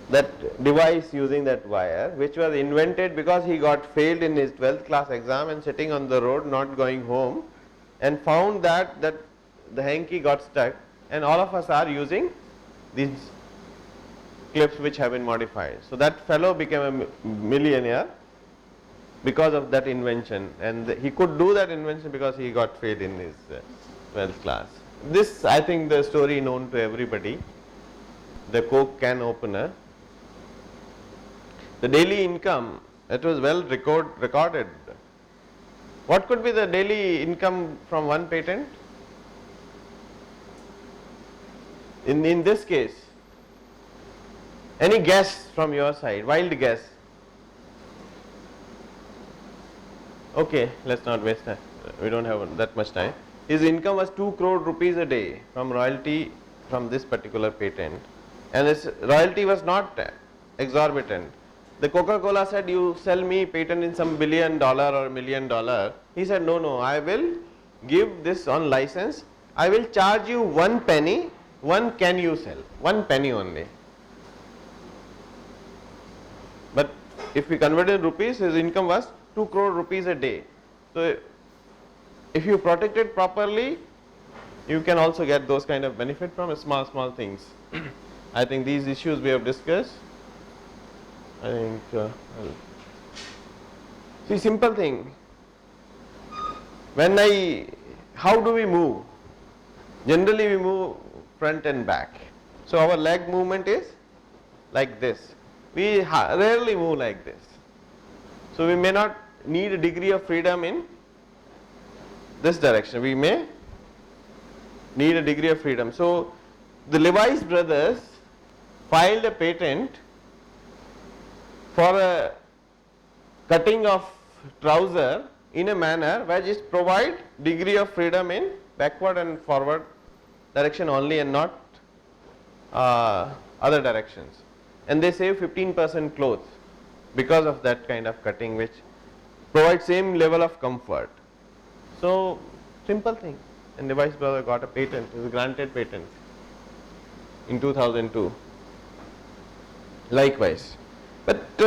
that device using that wire, which was invented because he got failed in his 12th class exam and sitting on the road not going home, and found that the hanky got stuck, and all of us are using these clips which have been modified. So that fellow became a millionaire because of that invention, and he could do that invention because he got failed in his 12th class. This, I think, the story known to everybody, the Coke can opener. The daily income, it was well recorded. What could be the daily income from one patent? In this case, any guess from your side, wild guess? Okay, let's not waste time. We don't have that much time. His income was 2 crore rupees a day from royalty from this particular patent, and his royalty was not exorbitant. The Coca-Cola said, you sell me patent in some $1 billion or $1 million. He said, no, I will give this on license. I will charge you 1 penny, 1 can you sell, 1 penny only. But if we converted rupees, his income was 2 crore rupees a day. So if you protect it properly, you can also get those kind of benefit from small things. I think these issues we have discussed. I think see, simple thing. How do we move? Generally we move front and back. So our leg movement is like this. We rarely move like this. So we may not need a degree of freedom in this direction. We may need a degree of freedom. So the Levi's brothers filed a patent for a cutting of trouser in a manner which is provide degree of freedom in backward and forward direction only, and not other directions. And they save 15% clothes because of that kind of cutting, which provides same level of comfort. So simple thing, and Levi's brother got a patent. It was granted patent in 2002. Likewise, But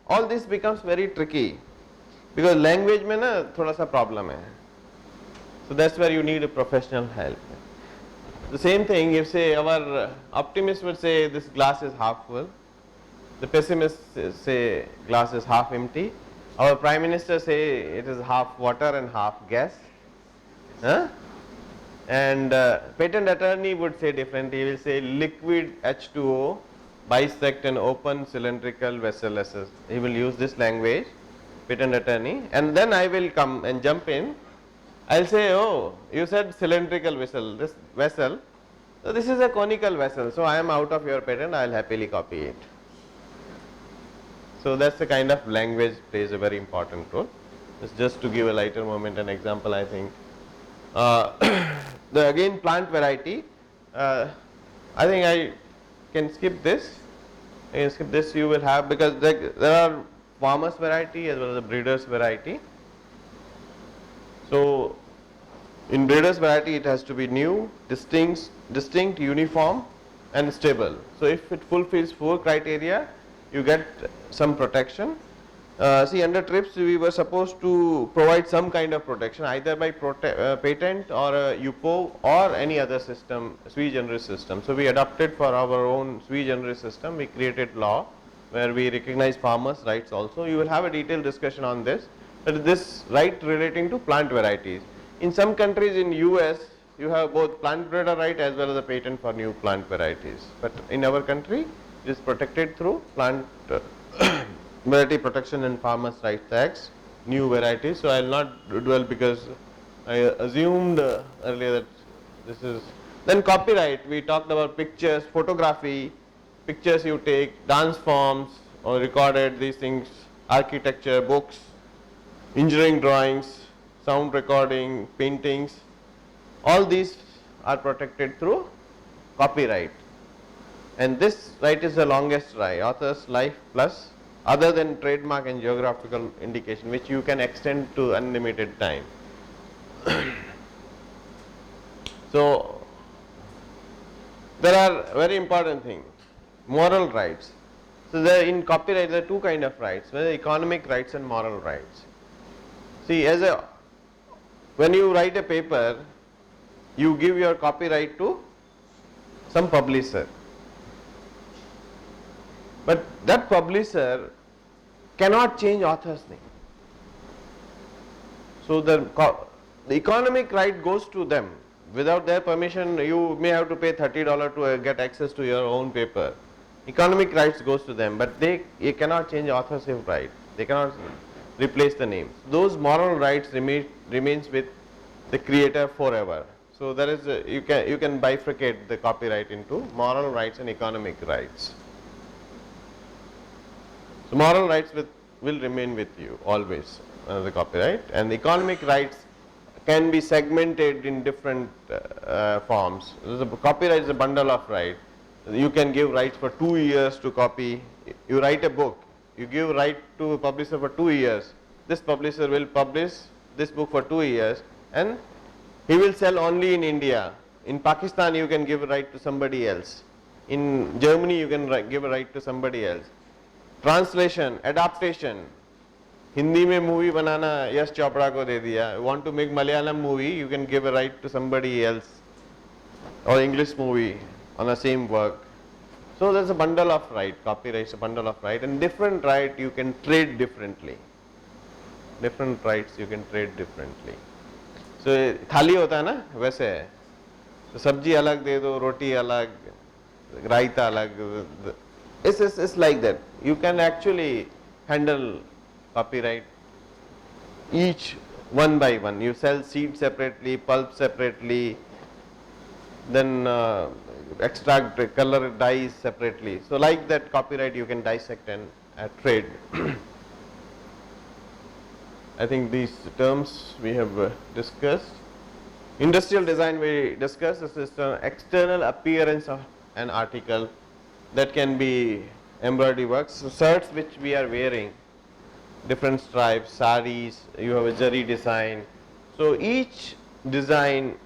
all this becomes very tricky because language में ना थोड़ा सा problem है. So that's where you need a professional help. The same thing, if say our optimist would say this glass is half full, the pessimist say glass is half empty, our prime minister say it is half water and half gas, huh? And patent attorney would say differently. He will say liquid H2O bisect an open cylindrical vessel. He will use this language, patent attorney, and then I will come and jump in. I'll say, oh, you said cylindrical vessel, this vessel, so this is a conical vessel, so I am out of your patent, I'll happily copy it. So that's the kind of language plays a very important role. It's just to give a lighter moment an example, I think. The again plant variety, I think I can skip this. You can skip this, you will have, because there are farmers variety as well as a breeders variety. So in breeders variety it has to be new, distinct, uniform and stable. So if it fulfills 4 criteria, you get some protection. See, under TRIPS we were supposed to provide some kind of protection either by patent or UPO or any other system, sui generis system. So we adopted for our own sui generis system, we created law where we recognize farmers' rights also. You will have a detailed discussion on this. But this right relating to plant varieties. In some countries in US, you have both plant breeder right as well as a patent for new plant varieties. But in our country, it is protected through plant Variety Protection and Farmers' Rights Acts, new varieties. So I will not dwell because I assumed earlier that this is. Then copyright, we talked about pictures, photography, pictures you take, dance forms or recorded, these things, architecture, books, engineering drawings, sound recording, paintings, all these are protected through copyright. And this right is the longest right, author's life plus, other than trademark and geographical indication, which you can extend to unlimited time. So there are very important things, moral rights. So there in copyright there are 2 kind of rights, whether economic rights and moral rights. See, when you write a paper, you give your copyright to some publisher. But that publisher cannot change author's name. So the economic right goes to them. Without their permission, you may have to pay $30 to get access to your own paper. Economic rights goes to them, but you cannot change authorship right. They cannot replace the name. Those moral rights remains with the creator forever. So there is you can bifurcate the copyright into moral rights and economic rights. So moral rights will remain with you always, the copyright, and the economic rights can be segmented in different forms. The copyright is a bundle of rights. You can give rights for 2 years to copy. You write a book, you give right to a publisher for 2 years. This publisher will publish this book for 2 years and he will sell only in India. In Pakistan you can give a right to somebody else. In Germany you can give a right to somebody else. Translation, adaptation. Hindi में movie बनाना यश चोपड़ा को दे दिया. You want to make Malayalam movie, you can give a right to somebody else. Or English movie on the same work. So there's a bundle of right. Copyright is a bundle of right, and different right you can trade differently. Different rights you can trade differently. So थाली होता है ना वैसे है. तो सब्जी अलग दे दो, रोटी अलग, रायता अलग. It's like that. You can actually handle copyright each one by one. You sell seed separately, pulp separately, then extract color dyes separately. So like that copyright you can dissect and trade. I think these terms we have discussed. Industrial design we discussed. This is the external appearance of an article. That can be embroidery works. So shirts which we are wearing, different stripes, saris, you have a zari design. So each design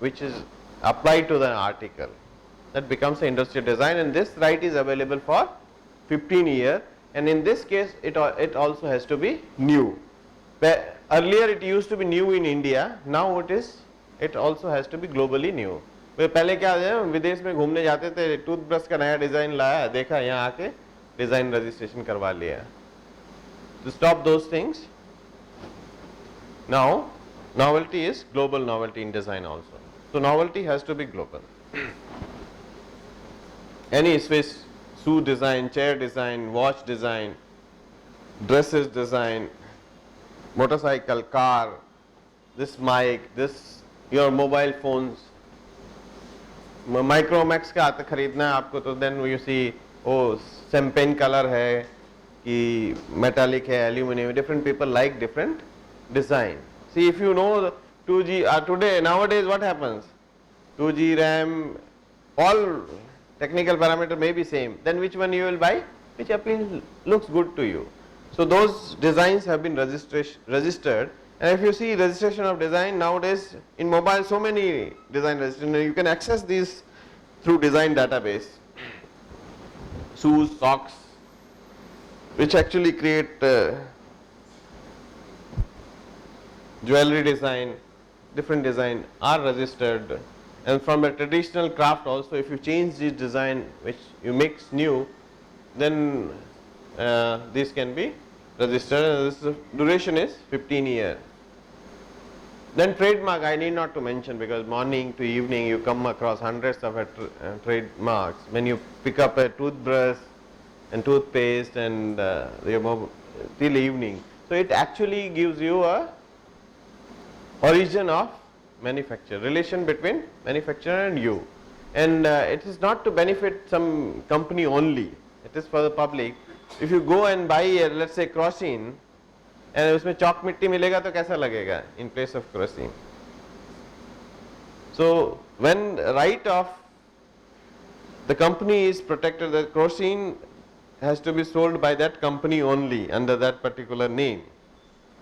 which is applied to the article, that becomes the industrial design, and this right is available for 15 year, and in this case it also has to be new. Earlier it used to be new in India, now it also has to be globally new. पहले क्या है, विदेश में घूमने जाते थे, toothbrush का नया डिजाइन लाया, देखा यहाँ आके डिजाइन रजिस्ट्रेशन करवा लिया. To stop those things, now novelty is global novelty in design also. So novelty has to be global. Any Swiss shoe design, chair design, watch design, dresses design, motorcycle, car, this mic, this your mobile phones, Micromax का आता खरीदना है आपको, तो then you see oh champagne colour है कि metallic है, aluminium, different people like different design. See if you know 2G today nowadays what happens, 2G RAM, all technical parameter may be same, then which one you will buy, which appeal looks good to you. So those designs have been registered. And if you see registration of design nowadays in mobile, so many design registration, you can access these through design database. Shoes, socks, which actually create jewelry design, different design are registered. And from a traditional craft also, if you change this design which you mix new, then this can be registered, and this duration is 15 years. Then trademark I need not to mention, because morning to evening you come across hundreds of trademarks. When you pick up a toothbrush and toothpaste and till evening, so it actually gives you a origin of manufacture, relation between manufacturer and you, and it is not to benefit some company only, it is for the public. If you go and buy a, let's say, kerosene, and उसमें चौक मिट्टी मिलेगा तो कैसा लगेगा in place of kerosene. So when right of the company is protected, the kerosene has to be sold by that company only under that particular name,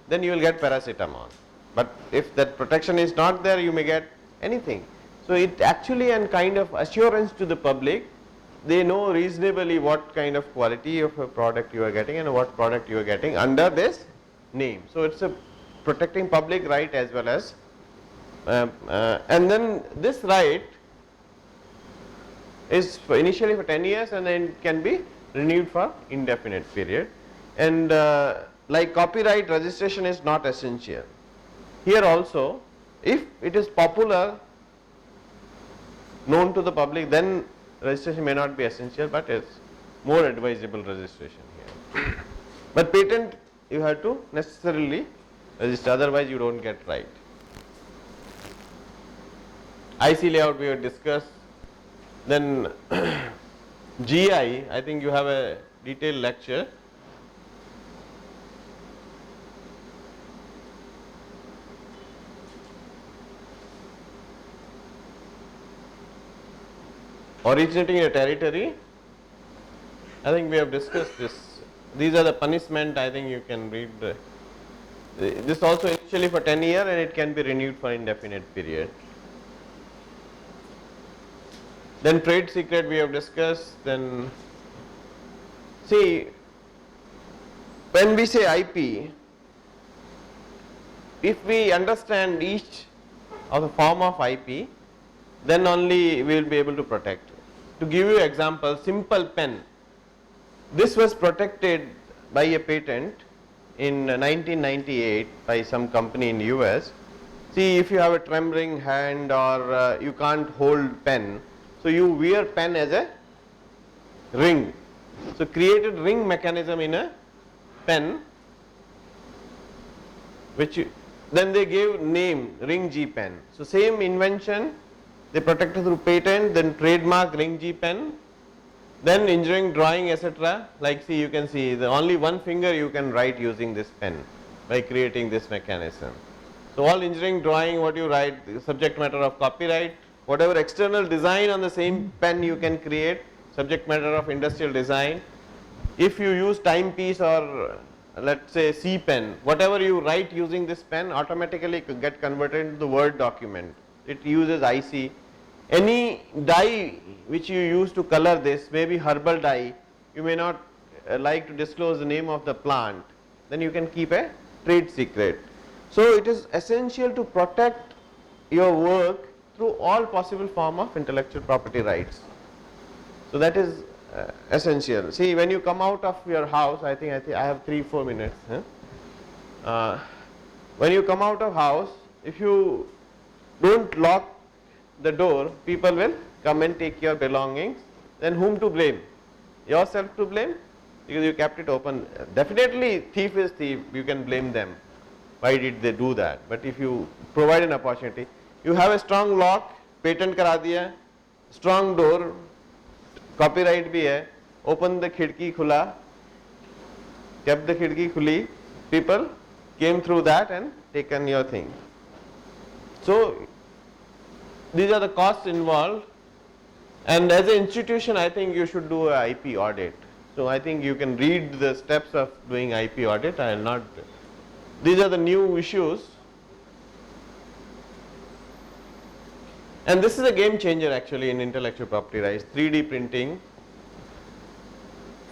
then you will get paracetamol. But if that protection is not there, you may get anything. So it actually a kind of assurance to the public. They know reasonably what kind of quality of a product you are getting and what product you are getting under this name. So it's a protecting public right as well as and then this right is initially for 10 years and then it can be renewed for indefinite period. And like copyright, registration is not essential. Here also, if it is popular, known to the public, then registration may not be essential, but it's more advisable registration here. But patent you have to necessarily register, otherwise you don't get right. IC layout we have discussed. Then GI, I think you have a detailed lecture. Originating in a territory, I think we have discussed this. These are the punishment, I think you can read. This also initially for 10 years and it can be renewed for indefinite period. Then trade secret we have discussed. Then see, when we say IP, if we understand each of the form of IP, then only we will be able to protect. To give you example, simple pen, this was protected by a patent in 1998 by some company in US. See, if you have a trembling hand or you can't hold pen, so you wear pen as a ring. So created ring mechanism in a pen, which then they gave name ring G pen. So same invention, they protected through patent, then trademark ring G pen, then engineering, drawing, etc. Like see, you can see the only one finger you can write using this pen by creating this mechanism. So all engineering, drawing, what you write, the subject matter of copyright, whatever external design on the same pen you can create, subject matter of industrial design. If you use timepiece or let's say C pen, whatever you write using this pen automatically get converted into the Word document. It uses IC. Any dye which you use to color this, maybe herbal dye, you may not like to disclose the name of the plant, then you can keep a trade secret. So it is essential to protect your work through all possible form of intellectual property rights. So that is essential. See, when you come out of your house, I think I have 3-4 minutes. When you come out of house, if you don't lock the door, people will come and take your belongings. Then whom to blame? Yourself to blame, because you kept it open. Definitely thief is thief, you can blame them. Why did they do that? But if you provide an opportunity, you have a strong lock, patent करा दिया, strong door, copyright भी है, open the खिड़की खुला, kept the खिड़की खुली, people came through that and taken your thing. So these are the costs involved, and as an institution I think you should do a IP audit. So I think you can read the steps of doing IP audit. I will not. These are the new issues, and this is a game changer actually in intellectual property rights. 3D printing.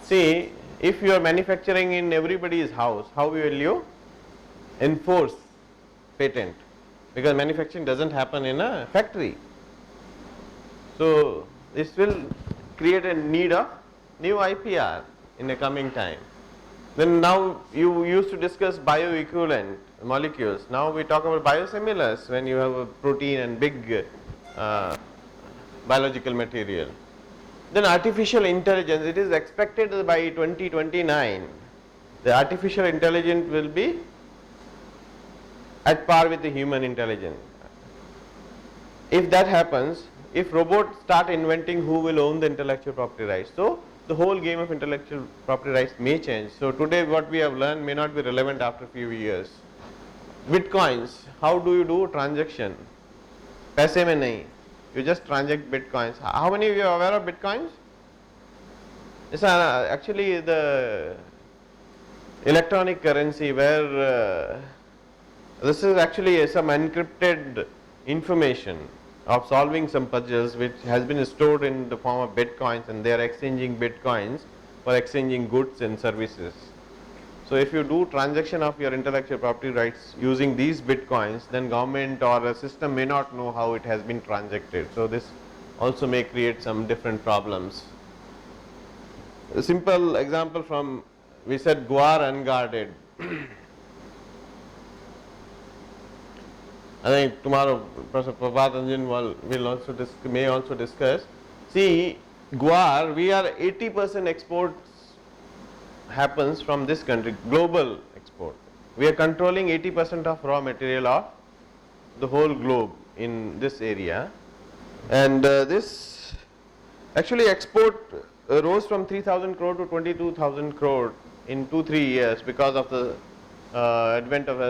See, if you are manufacturing in everybody's house, how will you enforce patent? Because manufacturing doesn't happen in a factory. So this will create a need of new IPR in the coming time. Then now you used to discuss bioequivalent molecules. Now we talk about biosimilars when you have a protein and big biological material. Then artificial intelligence, it is expected that by 2029 the artificial intelligence will be at par with the human intelligence. If that happens, if robots start inventing, who will own the intellectual property rights? So the whole game of intellectual property rights may change. So today what we have learned may not be relevant after a few years. Bitcoins, how do you do transaction? पैसे में नहीं, you just transact bitcoins. How many of you are aware of bitcoins? It's actually the electronic currency where this is actually some encrypted information of solving some puzzles which has been stored in the form of bitcoins, and they are exchanging bitcoins for exchanging goods and services. So if you do transaction of your intellectual property rights using these bitcoins, then government or a system may not know how it has been transacted. So this also may create some different problems. A simple example from, we said Guar unguarded. I think tomorrow Professor Prabhat Anjan may also discuss. See, Guar, we are 80% exports happens from this country, global export. We are controlling 80% of raw material of the whole globe in this area, and this actually export rose from 3,000 crore to 22,000 crore in 2-3 years because of the advent of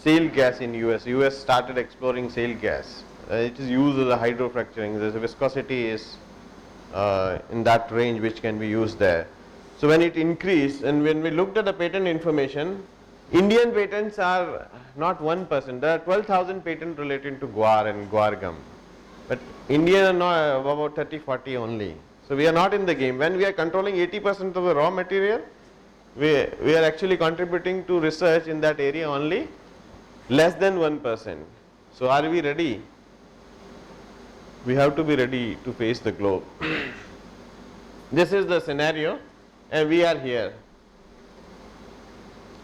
shale gas in US. US started exploring shale gas. It is used as a hydrofracturing. The viscosity is in that range which can be used there. So when it increased, and when we looked at the patent information, Indian patents are not 1%. There are 12,000 patents related to guar and guar gum, but Indian are about 30-40 only. So we are not in the game. When we are controlling 80% of the raw material, we are actually contributing to research in that area only less than 1%. So are we ready? We have to be ready to face the globe. This is the scenario, and we are here.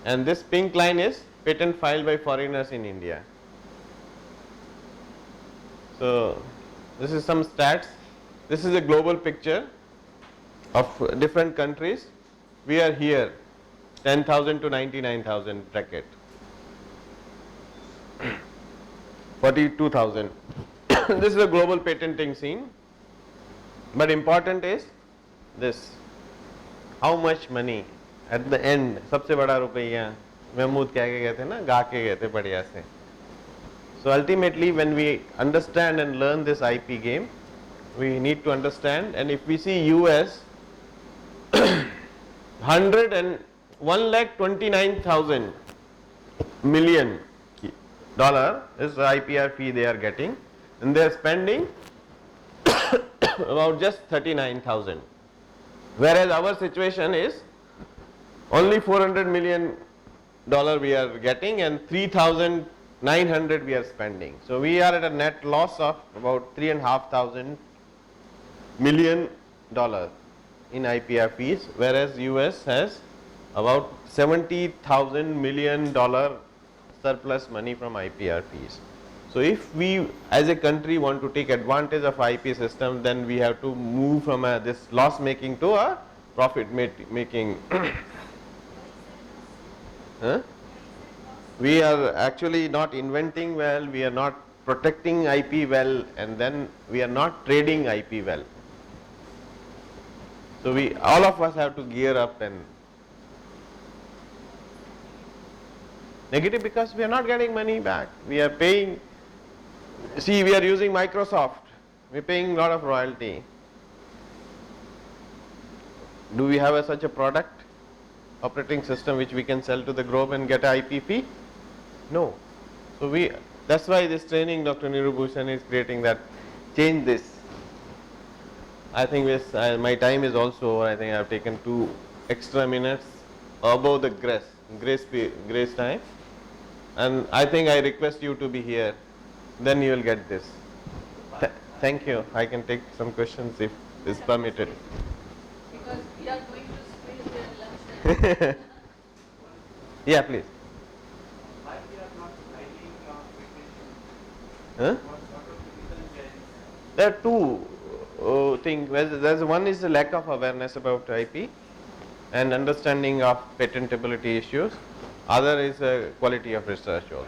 And this pink line is patent filed by foreigners in India. So this is some stats. This is a global picture of different countries. We are here, 10,000 to 99,000 bracket, 42,000. This is a global patenting scene, but important is this: how much money at the end? सबसे बड़ा रुपया महमूद कह के गए थे ना, गा के गए थे बढ़िया से. So ultimately, when we understand and learn this IP game, we need to understand. And if we see US, 1,29,000 million dollar is the IPR fee they are getting, and they are spending about just 39,000. Whereas our situation is Only $400 million we are getting and 3,900 we are spending. So we are at a net loss of about $3,500 million in IPR fees, whereas US has about $70,000 million surplus money from IPR fees. So if we as a country want to take advantage of IP system, then we have to move from this loss making to a profit making. Huh? We are actually not inventing well, we are not protecting IP well, and then we are not trading IP well. So we all of us have to gear up. And negative because we are not getting money back. We are paying, see, we are using Microsoft, we are paying a lot of royalty. Do we have such a product, operating system, which we can sell to the globe and get a IP fee? No. So that's why this training Dr. Nirubhushan is creating, that change this. I think this, my time is also over. I think I have taken 2 extra minutes above the grace time, and I think I request you to be here, then you will get this. Thank you. I can take some questions if is permitted. Because we are going to squeeze their lunch. Yeah, please. Why we are not highly vacation? Huh? What of the reason there is? There are two things. There's one is the lack of awareness about IP and understanding of patentability issues. Other is quality of research also.